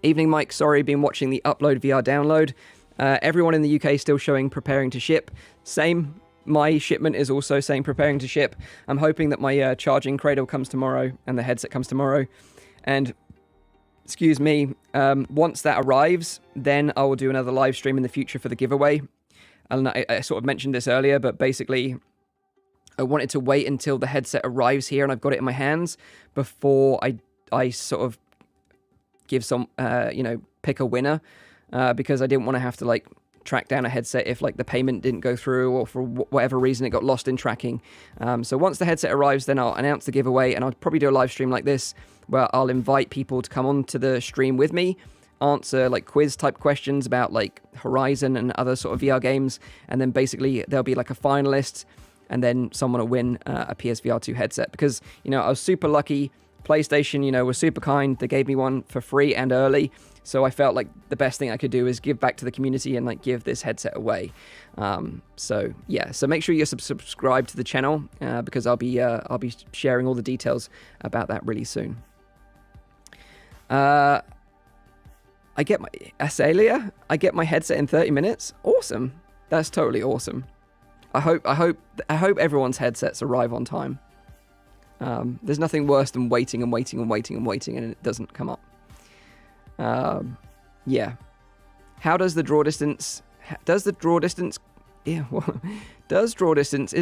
Evening, Mike. Sorry, been watching the upload VR download. Everyone in the UK still showing preparing to ship. Same. My shipment is also saying preparing to ship. I'm hoping that my charging cradle comes tomorrow and the headset comes tomorrow. And, excuse me, once that arrives, then I will do another live stream in the future for the giveaway. And I sort of mentioned this earlier, but basically I wanted to wait until the headset arrives here and I've got it in my hands before I sort of give some, pick a winner, because I didn't want to have to, like, track down a headset if, like, the payment didn't go through or for whatever reason it got lost in tracking. So once the headset arrives, then I'll announce the giveaway, and I'll probably do a live stream like this where I'll invite people to come on to the stream with me, answer, like, quiz-type questions about, like, Horizon and other sort of VR games, and then basically there'll be, like, a finalist, and then someone will win a PSVR 2 headset. Because, I was super lucky. PlayStation, was super kind. They gave me one for free and early. So I felt like the best thing I could do is give back to the community and, like, give this headset away. So yeah, so make sure you're subscribed to the channel, because I'll be sharing all the details about that really soon. I get my Asalia. I get my headset in 30 minutes. Awesome. That's totally awesome. I hope everyone's headsets arrive on time. There's nothing worse than waiting and it doesn't come up. Yeah. How does the draw distance... Does draw distance... Is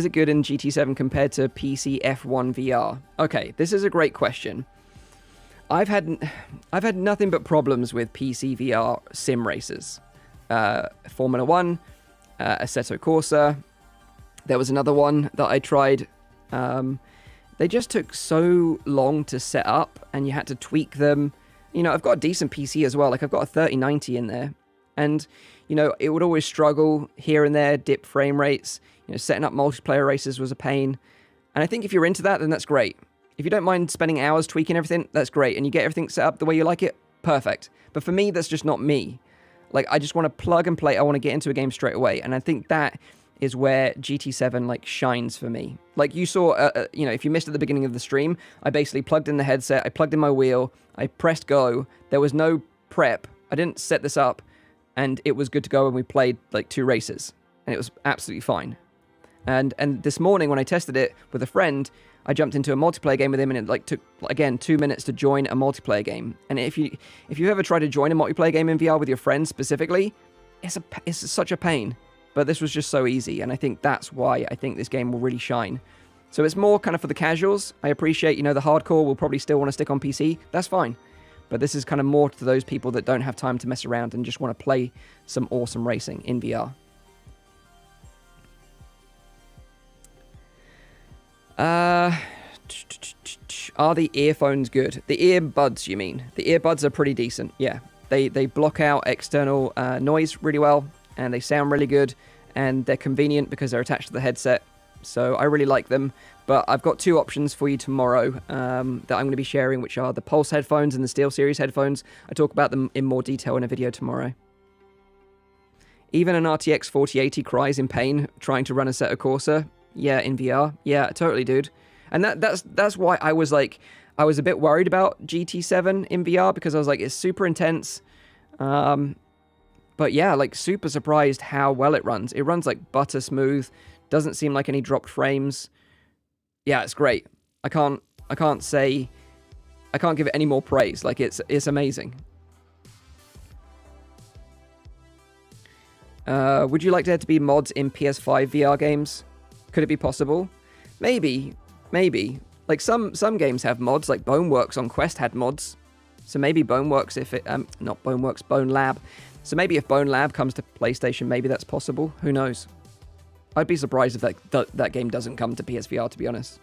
it good in GT7 compared to PC F1 VR? Okay, this is a great question. I've had nothing but problems with PC VR sim races. Formula 1, Assetto Corsa. There was another one that I tried. They just took so long to set up, and you had to tweak them. I've got a decent PC as well. Like, I've got a 3090 in there. And, it would always struggle here and there, dip frame rates. Setting up multiplayer races was a pain. And I think if you're into that, then that's great. If you don't mind spending hours tweaking everything, that's great. And you get everything set up the way you like it, perfect. But for me, that's just not me. Like, I just want to plug and play. I want to get into a game straight away. And I think that is where GT7, like, shines for me. Like, you saw, if you missed at the beginning of the stream, I basically plugged in the headset, I plugged in my wheel, I pressed go, there was no prep, I didn't set this up, and it was good to go, and we played, like, 2 races, and it was absolutely fine. And this morning, when I tested it with a friend, I jumped into a multiplayer game with him, and it, like, took, again, 2 minutes to join a multiplayer game. And if you ever try to join a multiplayer game in VR with your friends specifically, it's such a pain. But this was just so easy, and I think that's why I think this game will really shine. So it's more kind of for the casuals. I appreciate, the hardcore will probably still want to stick on PC. That's fine. But this is kind of more to those people that don't have time to mess around and just want to play some awesome racing in VR. Are the earphones good? The earbuds, you mean? The earbuds are pretty decent, yeah. They block out external noise really well, and they sound really good, and they're convenient because they're attached to the headset. So I really like them. But I've got 2 options for you tomorrow that I'm going to be sharing, which are the Pulse headphones and the SteelSeries headphones. I talk about them in more detail in a video tomorrow. Even an RTX 4080 cries in pain trying to run Assetto Corsa. Yeah, in VR. Yeah, totally, dude. And that's why I was like, I was a bit worried about GT7 in VR, because I was like, it's super intense. But yeah, like, super surprised how well it runs. It runs like butter smooth. Doesn't seem like any dropped frames. Yeah, it's great. I can't give it any more praise. Like, it's amazing. Would you like there to be mods in PS5 VR games? Could it be possible? Maybe. Like some games have mods, like Boneworks on Quest had mods. So maybe Boneworks, if it not Boneworks, Bone Lab. So maybe if Bone Lab comes to PlayStation, maybe that's possible. Who knows? I'd be surprised if that game doesn't come to PSVR, to be honest.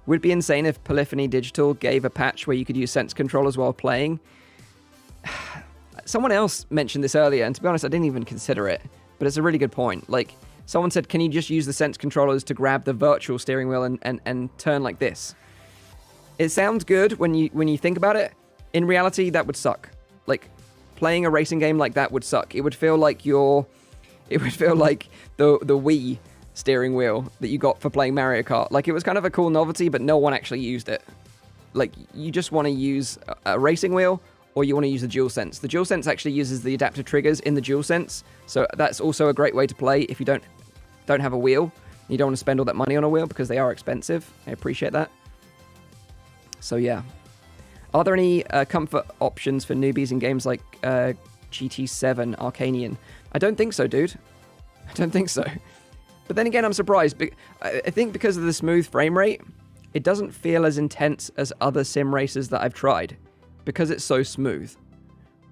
Would it be insane if Polyphony Digital gave a patch where you could use Sense controllers while playing? Someone else mentioned this earlier, and to be honest, I didn't even consider it. But it's a really good point. Like, someone said, can you just use the Sense controllers to grab the virtual steering wheel and turn like this? It sounds good when you think about it. In reality, that would suck. Like, playing a racing game like that would suck. It would feel like the Wii steering wheel that you got for playing Mario Kart. Like, it was kind of a cool novelty, but no one actually used it. Like, you just want to use a racing wheel, or you want to use the DualSense. The DualSense actually uses the adaptive triggers in the DualSense, so that's also a great way to play if you don't have a wheel. You don't want to spend all that money on a wheel because they are expensive. I appreciate that. So yeah. Are there any comfort options for newbies in games like GT7 Arcanian? I don't think so, dude. I don't think so. But then again, I'm surprised. I think because of the smooth frame rate, it doesn't feel as intense as other sim races that I've tried, because it's so smooth.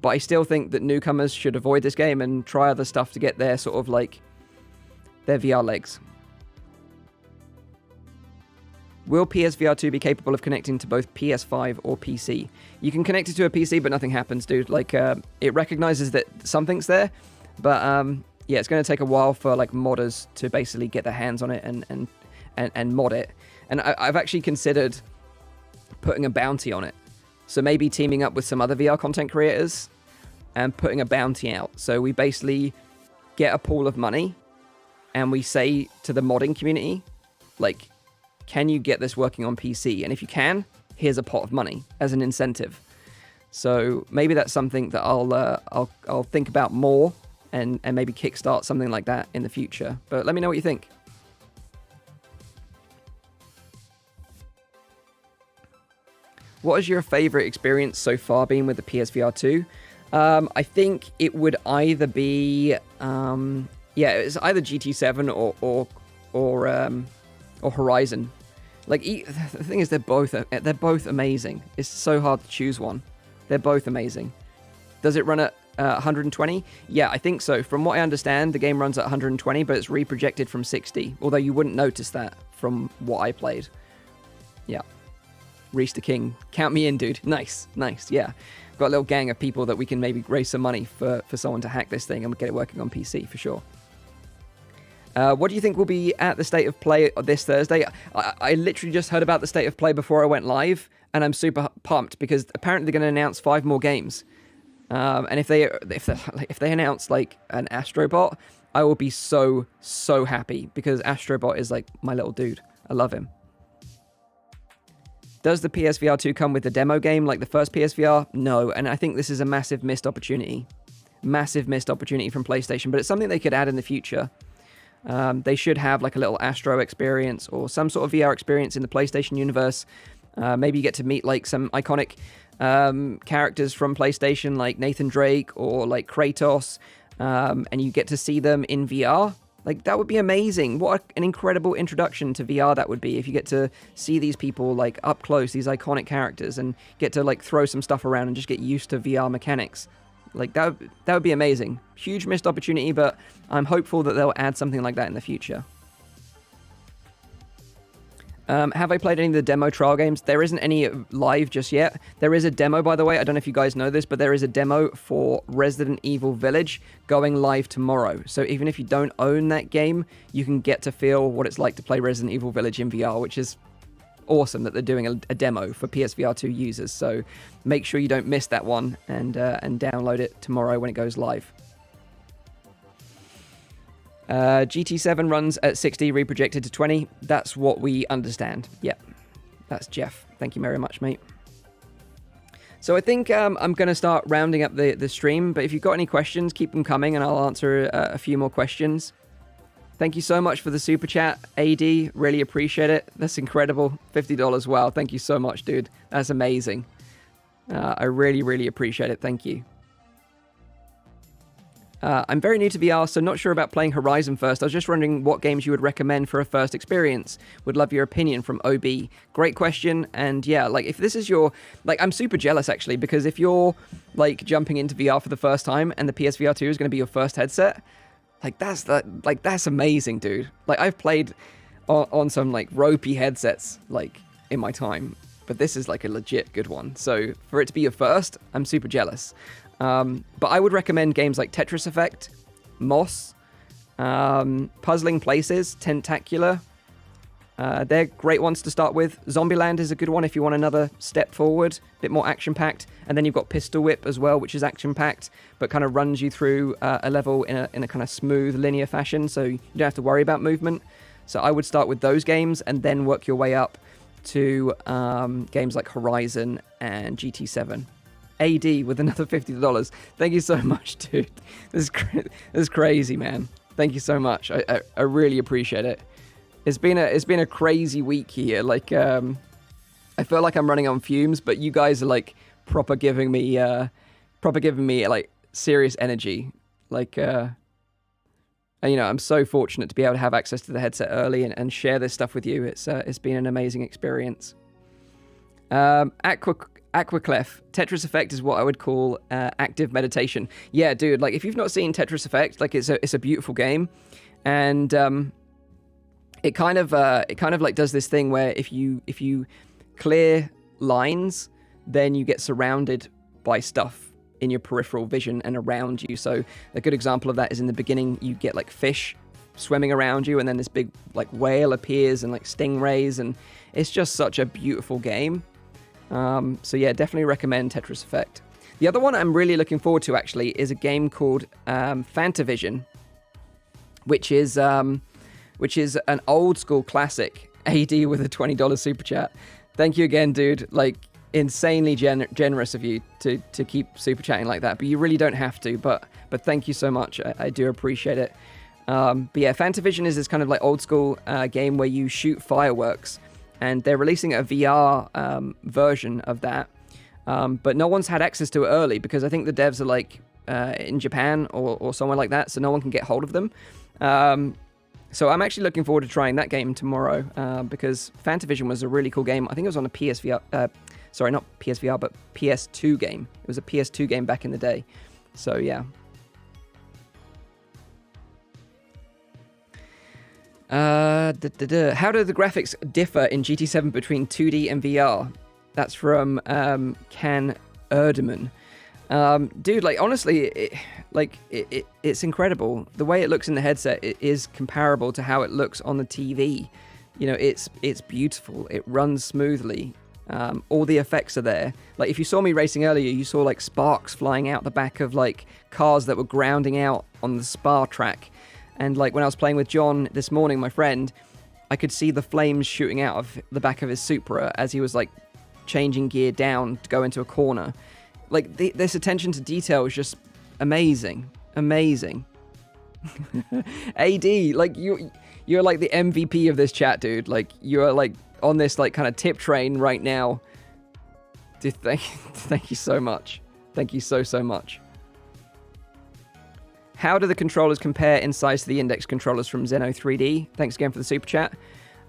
But I still think that newcomers should avoid this game and try other stuff to get their sort of like their VR legs. Will PSVR 2 be capable of connecting to both PS5 or PC? You can connect it to a PC, but nothing happens, dude. Like, it recognizes that something's there, but yeah, it's going to take a while for like modders to basically get their hands on it and mod it. And I've actually considered putting a bounty on it. So maybe teaming up with some other VR content creators and putting a bounty out. So we basically get a pool of money and we say to the modding community, like, can you get this working on PC? And if you can, here's a pot of money as an incentive. So maybe that's something that I'll think about more and maybe kickstart something like that in the future. But let me know what you think. What has your favorite experience so far been with the PSVR 2? I think it would either be, it's either GT7 or Horizon. Like, the thing is, they're both amazing. It's so hard to choose one. They're both amazing. Does it run at 120? Yeah, I think so. From what I understand, the game runs at 120, but it's reprojected from 60. Although you wouldn't notice that from what I played. Yeah. Reese the King. Count me in, dude. Nice, yeah. Got a little gang of people that we can maybe raise some money for someone to hack this thing and get it working on PC, for sure. What do you think will be at the State of Play this Thursday? I literally just heard about the State of Play before I went live, and I'm super pumped because apparently they're going to announce 5 more games. And if they announce like an Astrobot, I will be so happy because Astrobot is like my little dude. I love him. Does the PSVR 2 come with the demo game like the first PSVR? No, and I think this is a massive missed opportunity. Massive missed opportunity from PlayStation, but it's something they could add in the future. They should have like a little Astro experience or some sort of VR experience in the PlayStation universe. Maybe you get to meet like some iconic characters from PlayStation like Nathan Drake or like Kratos, and you get to see them in VR. Like, that would be amazing. What an incredible introduction to VR that would be if you get to see these people like up close, these iconic characters, and get to like throw some stuff around and just get used to VR mechanics. Like, that would be amazing. Huge missed opportunity, but I'm hopeful that they'll add something like that in the future. Have I played any of the demo trial games? There isn't any live just yet. There is a demo, by the way. I don't know if you guys know this, but there is a demo for Resident Evil Village going live tomorrow. So even if you don't own that game, you can get to feel what it's like to play Resident Evil Village in VR, which is awesome that they're doing a demo for PSVR 2 users. So make sure you don't miss that one and download it tomorrow when it goes live. GT7 runs at 60, reprojected to 20. That's what we understand. Yep. That's Jeff. Thank you very much, mate. So I think I'm going to start rounding up the stream, but if you've got any questions, keep them coming and I'll answer a few more questions. Thank you so much for the super chat, AD. Really appreciate it. That's incredible. $50. Wow. Thank you so much, dude. That's amazing. I really, really appreciate it. Thank you. I'm very new to VR, so not sure about playing Horizon first. I was just wondering what games you would recommend for a first experience. Would love your opinion from OB. Great question. And yeah, like if this is your, like I'm super jealous actually, because if you're like jumping into VR for the first time and the PSVR 2 is going to be your first headset, that's amazing, dude. Like I've played on some like ropey headsets like in my time, but this is like a legit good one. So for it to be your first, I'm super jealous. But I would recommend games like Tetris Effect, Moss, Puzzling Places, Tentacular. They're great ones to start with. Zombieland is a good one if you want another step forward, a bit more action-packed. And then you've got Pistol Whip as well, which is action-packed, but kind of runs you through a level in a kind of smooth, linear fashion, so you don't have to worry about movement. So I would start with those games and then work your way up to games like Horizon and GT7. AD with another $50. Thank you so much, dude. This is crazy, man. Thank you so much. I really appreciate it. It's been a crazy week here. Like I feel like I'm running on fumes, but you guys are like proper giving me like serious energy. Like you know, I'm so fortunate to be able to have access to the headset early and share this stuff with you. It's been an amazing experience. Aquaclef, Tetris Effect is what I would call active meditation. Yeah, dude, like if you've not seen Tetris Effect, like it's a beautiful game, and it kind of like does this thing where if you clear lines, then you get surrounded by stuff in your peripheral vision and around you. So a good example of that is in the beginning you get like fish swimming around you, and then this big like whale appears and like stingrays, and it's just such a beautiful game. So yeah, definitely recommend Tetris Effect. The other one I'm really looking forward to actually is a game called Fantavision, which is an old school classic. AD with a $20 super chat. Thank you again, dude. Like insanely generous of you to keep super chatting like that, but you really don't have to. But thank you so much. I do appreciate it. But yeah, Fantavision is this kind of like old school game where you shoot fireworks. And they're releasing a VR version of that. But no one's had access to it early because I think the devs are like in Japan or somewhere like that, so no one can get hold of them. So I'm actually looking forward to trying that game tomorrow because Fantavision was a really cool game. I think it was on a PSVR, sorry, not PSVR, but PS2 game. It was a PS2 game back in the day. So yeah. How do the graphics differ in GT7 between 2D and VR? That's from Can Erdeman. Dude, like honestly, it's incredible. The way it looks in the headset is comparable to how it looks on the TV. You know, it's beautiful. It runs smoothly. All the effects are there. Like if you saw me racing earlier, you saw like sparks flying out the back of like cars that were grounding out on the Spa track. And like when I was playing with John this morning, my friend, I could see the flames shooting out of the back of his Supra as he was like changing gear down to go into a corner. Like this attention to detail is just amazing. Amazing. AD, like you're like the MVP of this chat, dude. Like you're like on this like kind of tip train right now. Dude, thank you so much. Thank you so much. How do the controllers compare in size to the index controllers from Zeno 3D? Thanks again for the super chat.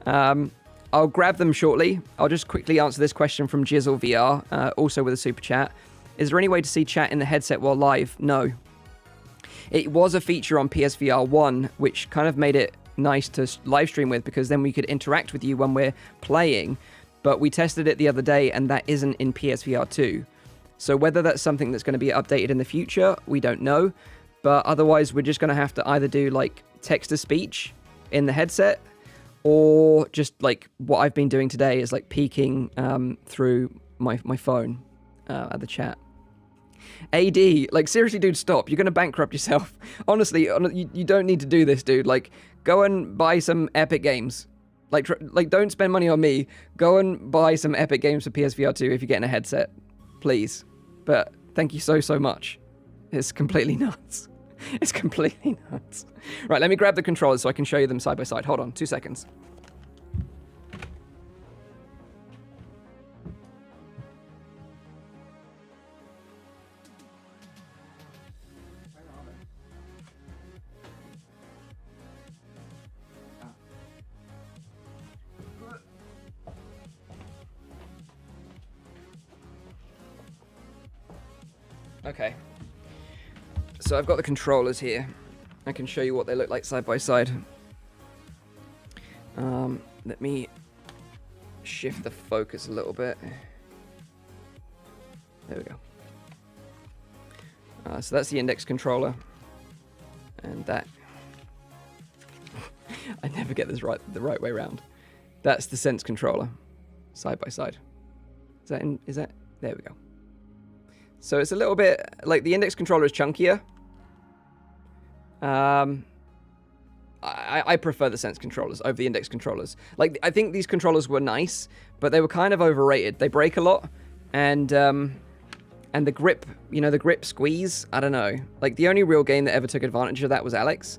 I'll grab them shortly. I'll just quickly answer this question from Jizzle VR, also with a super chat. Is there any way to see chat in the headset while live? No. It was a feature on PSVR 1, which kind of made it nice to live stream with because then we could interact with you when we're playing. But we tested it the other day and that isn't in PSVR 2. So whether that's something that's going to be updated in the future, we don't know. But otherwise, we're just going to have to either do like text-to-speech in the headset or just like what I've been doing today is like peeking through my phone at the chat. AD, like seriously, dude, stop. You're going to bankrupt yourself. Honestly, you don't need to do this, dude. Like go and buy some Epic Games. Like don't spend money on me. Go and buy some Epic Games for PSVR 2 if you're getting a headset. Please. But thank you so much. It's completely nuts. It's completely nuts. Right, let me grab the controllers so I can show you them side by side. Hold on, 2 seconds. Okay. So I've got the controllers here. I can show you what they look like side by side. Let me shift the focus a little bit. There we go. So that's the index controller. And that... I never get this the right way around. That's the sense controller. Side by side. Is that... There we go. So it's a little bit... Like, the index controller is chunkier. I prefer the sense controllers over the index controllers. Like, I think these controllers were nice, but they were kind of overrated. They break a lot, and the grip, you know, the grip squeeze, I don't know. Like, the only real game that ever took advantage of that was Alex.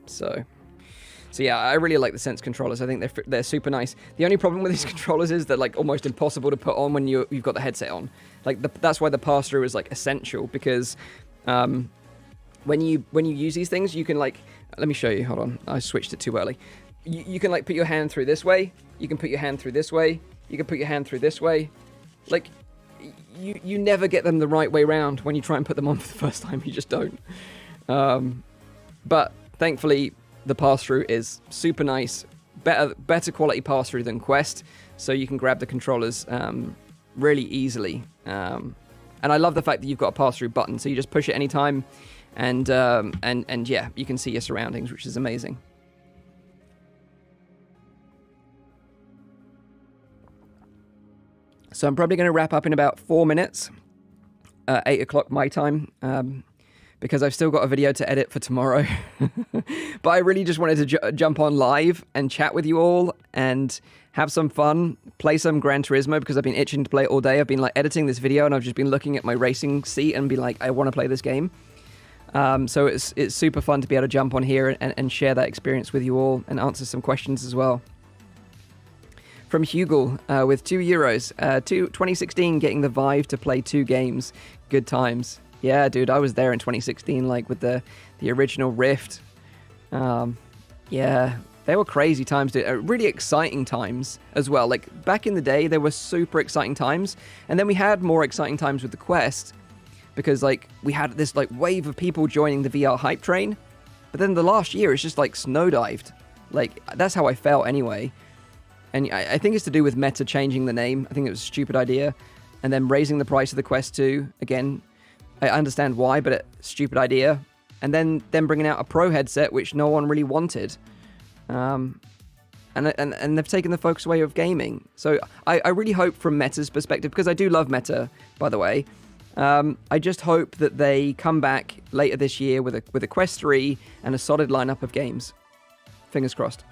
So yeah, I really like the sense controllers. I think they're super nice. The only problem with these controllers is they're, like, almost impossible to put on when you've got the headset on. Like, that's why the pass-through is, like, essential, because when you use these things, you can, like... Let me show you. Hold on. I switched it too early. You can, like, put your hand through this way. You can put your hand through this way. You can put your hand through this way. Like, you never get them the right way round when you try and put them on for the first time. You just don't. But thankfully, the pass-through is super nice. Better quality pass-through than Quest. So you can grab the controllers really easily. And I love the fact that you've got a pass-through button. So you just push it anytime. And yeah, you can see your surroundings, which is amazing. So I'm probably going to wrap up in about 4 minutes, 8 o'clock my time, because I've still got a video to edit for tomorrow. But I really just wanted to jump on live and chat with you all and have some fun, play some Gran Turismo, because I've been itching to play it all day. I've been, like, editing this video, and I've just been looking at my racing seat and be like, I want to play this game. So it's super fun to be able to jump on here and share that experience with you all and answer some questions as well. From Hugel with €2. 2016 getting the Vive to play 2 games. Good times. Yeah, dude, I was there in 2016, like, with the original Rift. Yeah, they were crazy times, dude. Really exciting times as well. Like, back in the day, there were super exciting times. And then we had more exciting times with the Quest. Because, like, we had this, like, wave of people joining the VR hype train. But then the last year, it's just, like, snowdived. Like, that's how I felt anyway. And I think it's to do with Meta changing the name. I think it was a stupid idea. And then raising the price of the Quest 2. Again, I understand why, but it's a stupid idea. And then bringing out a Pro headset, which no one really wanted. And they've taken the focus away of gaming. So I really hope from Meta's perspective, because I do love Meta, by the way. I just hope that they come back later this year with a Quest 3 and a solid lineup of games. Fingers crossed.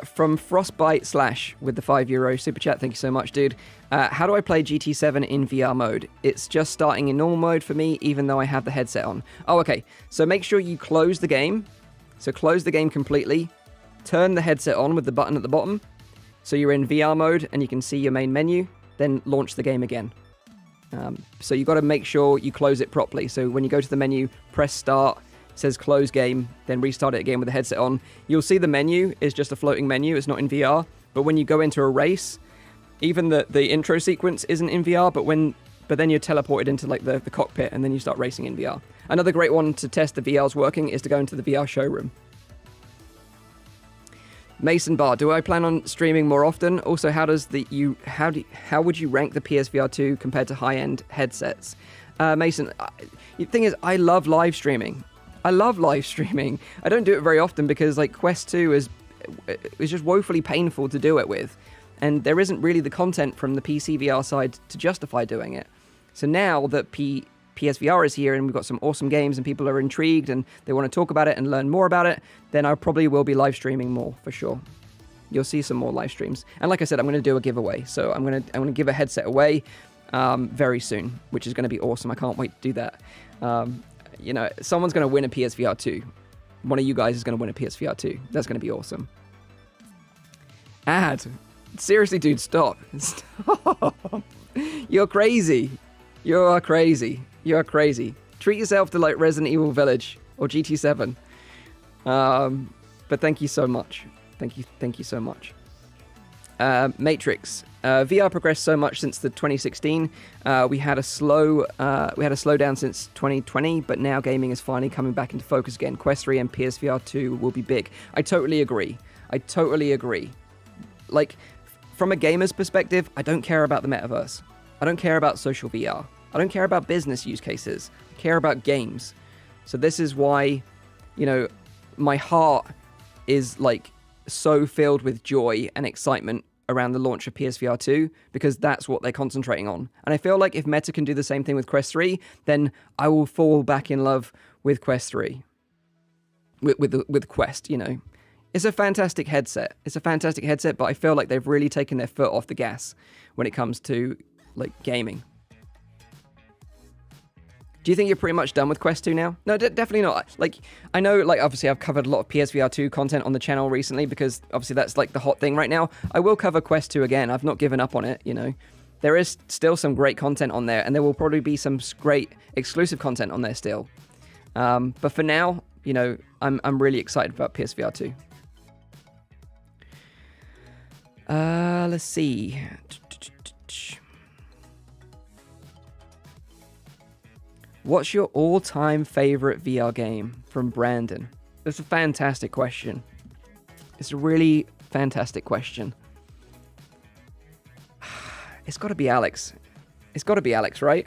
From Frostbite Slash with the €5 super chat. Thank you so much, dude. How do I play GT7 in VR mode? It's just starting in normal mode for me, even though I have the headset on. Oh, okay. So make sure you close the game. So close the game completely. Turn the headset on with the button at the bottom. So you're in VR mode and you can see your main menu. Then launch the game again. So you've got to make sure you close it properly. So when you go to the menu, press start, it says close game, then restart it again with the headset on. You'll see the menu is just a floating menu, it's not in VR. But when you go into a race, even the intro sequence isn't in VR, but then you're teleported into, like, the cockpit, and then you start racing in VR. Another great one to test the VR's working is to go into the VR showroom. Mason Bar, do I plan on streaming more often? Also, how would you rank the PSVR 2 compared to high-end headsets? Mason, the thing is, I love live streaming. I don't do it very often because, like, Quest 2 is just woefully painful to do it with. And there isn't really the content from the PCVR side to justify doing it. So now that PSVR is here and we've got some awesome games and people are intrigued and they want to talk about it and learn more about it, then I probably will be live streaming more for sure. You'll see some more live streams. And like I said, I'm going to do a giveaway. So I'm going to give a headset away very soon, which is going to be awesome. I can't wait to do that. You know, someone's going to win a PSVR 2. One of you guys is going to win a PSVR 2. That's going to be awesome. Seriously, dude, stop. Stop. You're crazy. You are crazy. Treat yourself to, like, Resident Evil Village or GT7. But thank you so much. Thank you so much. Matrix. VR progressed so much since the 2016. We had a slowdown since 2020, but now gaming is finally coming back into focus again. Quest 3 and PSVR 2 will be big. I totally agree. Like, from a gamer's perspective, I don't care about the metaverse. I don't care about social VR. I don't care about business use cases. I care about games. So this is why, you know, my heart is like so filled with joy and excitement around the launch of PSVR 2, because that's what they're concentrating on. And I feel like if Meta can do the same thing with Quest 3, then I will fall back in love with Quest 3. With Quest, you know. It's a fantastic headset. But I feel like they've really taken their foot off the gas when it comes to, like, gaming. Do you think you're pretty much done with Quest 2 now? No, definitely not. Like, I know, like, obviously I've covered a lot of PSVR 2 content on the channel recently because obviously that's, like, the hot thing right now. I will cover Quest 2 again. I've not given up on it, you know. There is still some great content on there, and there will probably be some great exclusive content on there still. But for now, you know, I'm really excited about PSVR 2. Let's see. What's your all-time favorite VR game? From Brandon. That's a fantastic question. It's a really fantastic question. It's got to be Alex. It's got to be Alex, right?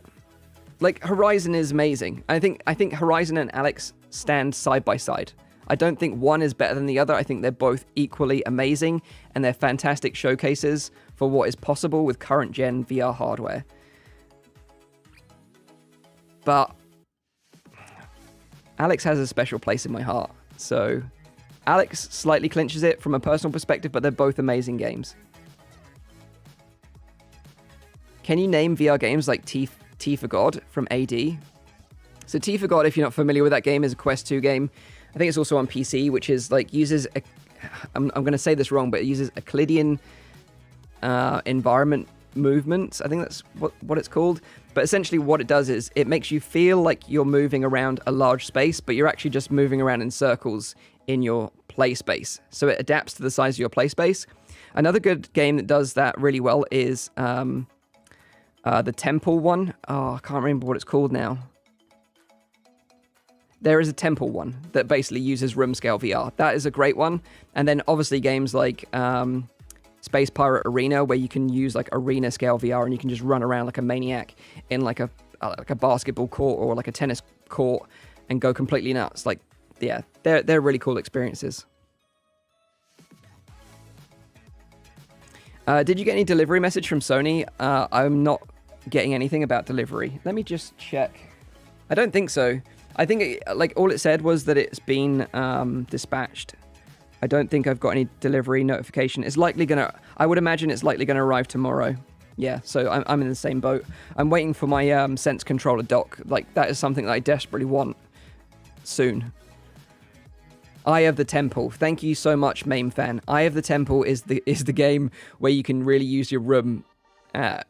Like, Horizon is amazing. I think Horizon and Alex stand side by side. I don't think one is better than the other. I think they're both equally amazing, and they're fantastic showcases for what is possible with current-gen VR hardware. But Alex has a special place in my heart. So Alex slightly clinches it from a personal perspective, but they're both amazing games. Can you name VR games like T for God from AD? So T for God, if you're not familiar with that game, is a Quest 2 game. I think it's also on PC, which is like uses a, I'm going to say this wrong, but it uses Euclidean environment movements. I think that's what it's called. But essentially what it does is it makes you feel like you're moving around a large space, but you're actually just moving around in circles in your play space. So it adapts to the size of your play space. Another good game that does that really well is the Temple one. Oh, I can't remember what it's called now. There is a Temple one that basically uses room scale VR. That is a great one. And then obviously games like Space Pirate Arena, where you can use like arena scale VR and you can just run around like a maniac in like a basketball court or like a tennis court and go completely nuts. Like, yeah, they're really cool experiences. Did you get any delivery message from Sony? I'm not getting anything about delivery. Let me just check. I don't think so. I think all it said was that it's been dispatched. I don't think I've got any delivery notification. It's likely gonna, I would imagine it's likely gonna arrive tomorrow. Yeah, so I'm in the same boat. I'm waiting for my Sense controller dock. Like, that is something that I desperately want soon. Eye of the Temple. Thank you so much, MAME fan. Eye of the Temple is the game where you can really use your room,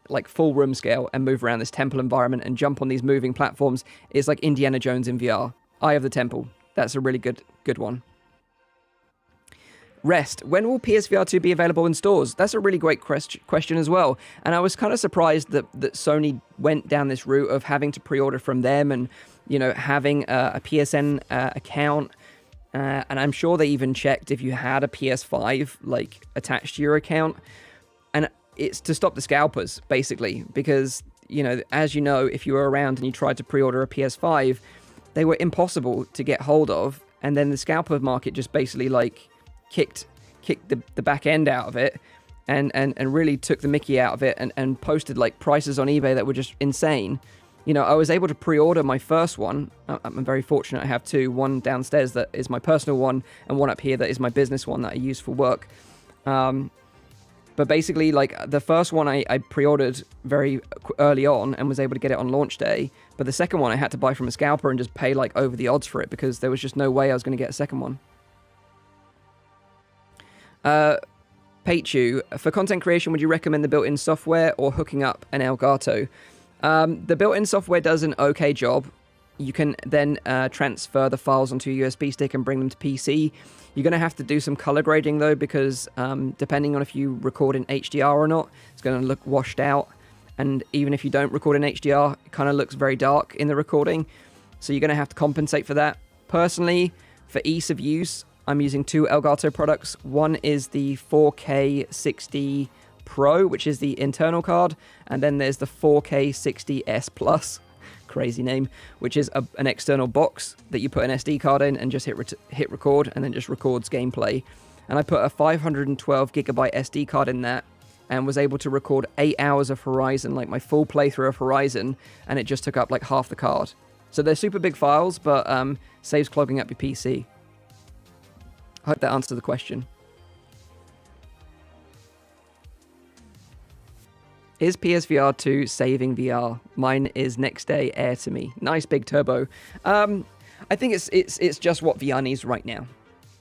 like full room scale, and move around this temple environment and jump on these moving platforms. It's like Indiana Jones in VR. Eye of the Temple. That's a really good one. Rest. When will PSVR 2 be available in stores? That's a really great question as well. And I was kind of surprised that Sony went down this route of having to pre-order from them and, you know, having a PSN account. And I'm sure they even checked if you had a PS5, like, attached to your account. And it's to stop the scalpers, basically. Because, you know, as you know, if you were around and you tried to pre-order a PS5, they were impossible to get hold of. And then the scalper market just basically, like, kicked the back end out of it and really took the mickey out of it and posted like prices on eBay that were just insane. You know, I was able to pre-order my first one. I'm very fortunate I have two, one downstairs that is my personal one and one up here that is my business one that I use for work. But basically, like, the first one I pre-ordered very early on and was able to get it on launch day. But the second one I had to buy from a scalper and just pay like over the odds for it because there was just no way I was going to get a second one. Peichu, for content creation, would you recommend the built-in software or hooking up an Elgato? The built-in software does an okay job. you can then transfer the files onto a USB stick and bring them to PC. You're going to have to do some color grading though, because depending on if you record in HDR or not, it's going to look washed out. And even if you don't record in HDR, it kind of looks very dark in the recording. So you're going to have to compensate for that. Personally, for ease of use, I'm using two Elgato products. One is the 4K 60 Pro, which is the internal card. And then there's the 4K 60 S Plus, crazy name, which is an external box that you put an SD card in and just hit record, and then just records gameplay. And I put a 512 gigabyte SD card in that, and was able to record 8 hours of Horizon, like my full playthrough of Horizon, and it just took up like half the card. So they're super big files, but saves clogging up your PC. I hope that answered the question. Is PSVR 2 saving VR? Mine is next day air to me. Nice big turbo. I think it's just what VR needs right now.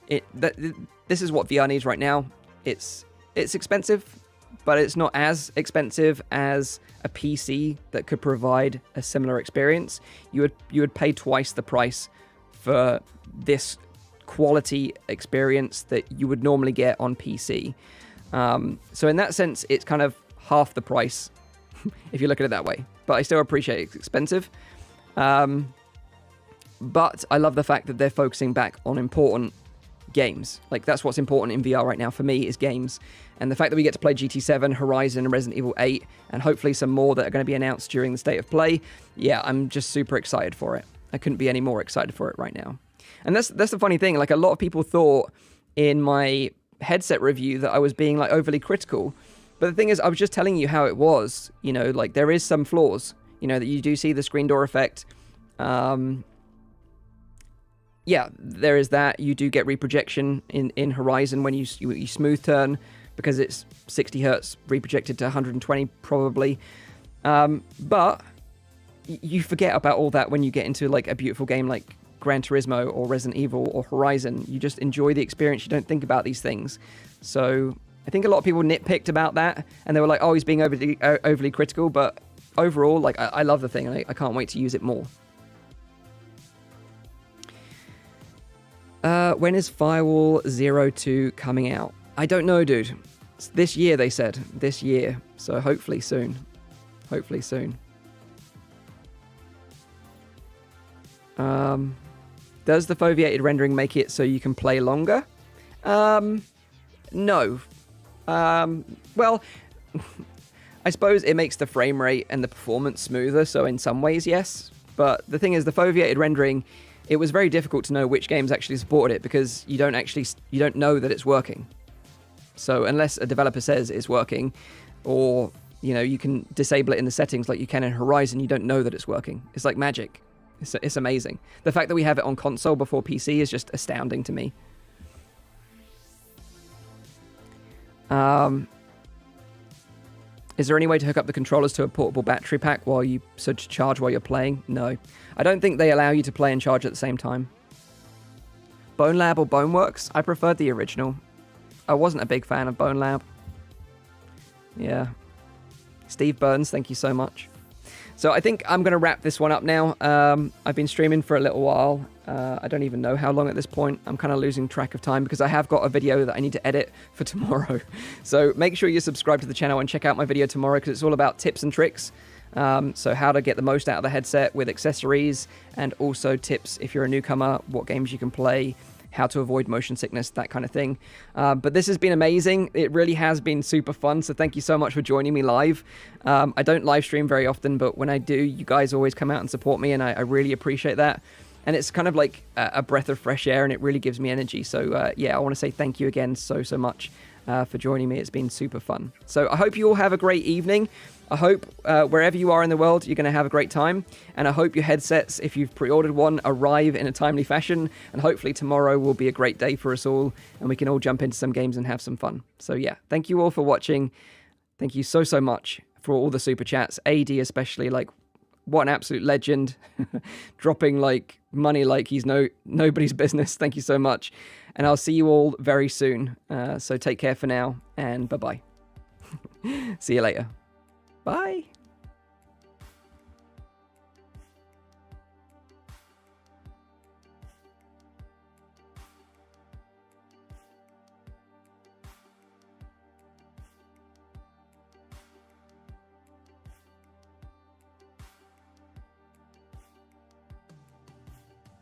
This is what VR needs right now. It's expensive, but it's not as expensive as a PC that could provide a similar experience. You would pay twice the price for this quality experience that you would normally get on PC. So in that sense, it's kind of half the price, if you look at it that way. But I still appreciate it's expensive. But I love the fact that they're focusing back on important games. Like, that's what's important in VR right now for me, is games. And the fact that we get to play GT7, Horizon, and Resident Evil 8, and hopefully some more that are going to be announced during the State of Play, yeah, I'm just super excited for it. I couldn't be any more excited for it right now. And that's the funny thing. Like, a lot of people thought in my headset review that I was being like overly critical. But the thing is, I was just telling you how it was. You know, like, there is some flaws. You know, that you do see the screen door effect. Yeah, there is that. You do get reprojection in Horizon when you smooth turn, because it's 60 hertz reprojected to 120 probably. But you forget about all that when you get into like a beautiful game like Gran Turismo or Resident Evil or Horizon. You just enjoy the experience. You don't think about these things. So I think a lot of people nitpicked about that, and they were like, oh, he's being overly critical. But overall, like, I love the thing, and I can't wait to use it more. When is Firewall 02 coming out? I don't know, dude. It's this year, they said. This year. So hopefully soon. Hopefully soon. Does the foveated rendering make it so you can play longer? No. Well, I suppose it makes the frame rate and the performance smoother, so in some ways, yes. But the thing is, the foveated rendering, it was very difficult to know which games actually supported it, because you don't know that it's working. So unless a developer says it's working, or, you know, you can disable it in the settings like you can in Horizon, you don't know that it's working. It's like magic. It's amazing. The fact that we have it on console before PC is just astounding to me. Is there any way to hook up the controllers to a portable battery pack to charge while you're playing? No. I don't think they allow you to play and charge at the same time. Bone Lab or Boneworks? I preferred the original. I wasn't a big fan of Bone Lab. Yeah. Steve Burns, thank you so much. So I think I'm going to wrap this one up now. I've been streaming for a little while. I don't even know how long at this point. I'm kind of losing track of time, because I have got a video that I need to edit for tomorrow. So make sure you subscribe to the channel and check out my video tomorrow, because it's all about tips and tricks. So how to get the most out of the headset with accessories, and also tips if you're a newcomer, what games you can play, how to avoid motion sickness, that kind of thing. But this has been amazing. It really has been super fun, so thank you so much for joining me live. I don't live stream very often, but when I do, you guys always come out and support me, and I really appreciate that. And it's kind of like a breath of fresh air, and it really gives me energy. So yeah, I want to say thank you again so much for joining me. It's been super fun. So I hope you all have a great evening. I hope wherever you are in the world, you're going to have a great time. And I hope your headsets, if you've pre-ordered one, arrive in a timely fashion. And hopefully tomorrow will be a great day for us all, and we can all jump into some games and have some fun. So yeah, thank you all for watching. Thank you so much for all the super chats. AD especially, like, what an absolute legend. Dropping like money like he's nobody's business. Thank you so much. And I'll see you all very soon. So take care for now, and bye-bye. See you later. Bye.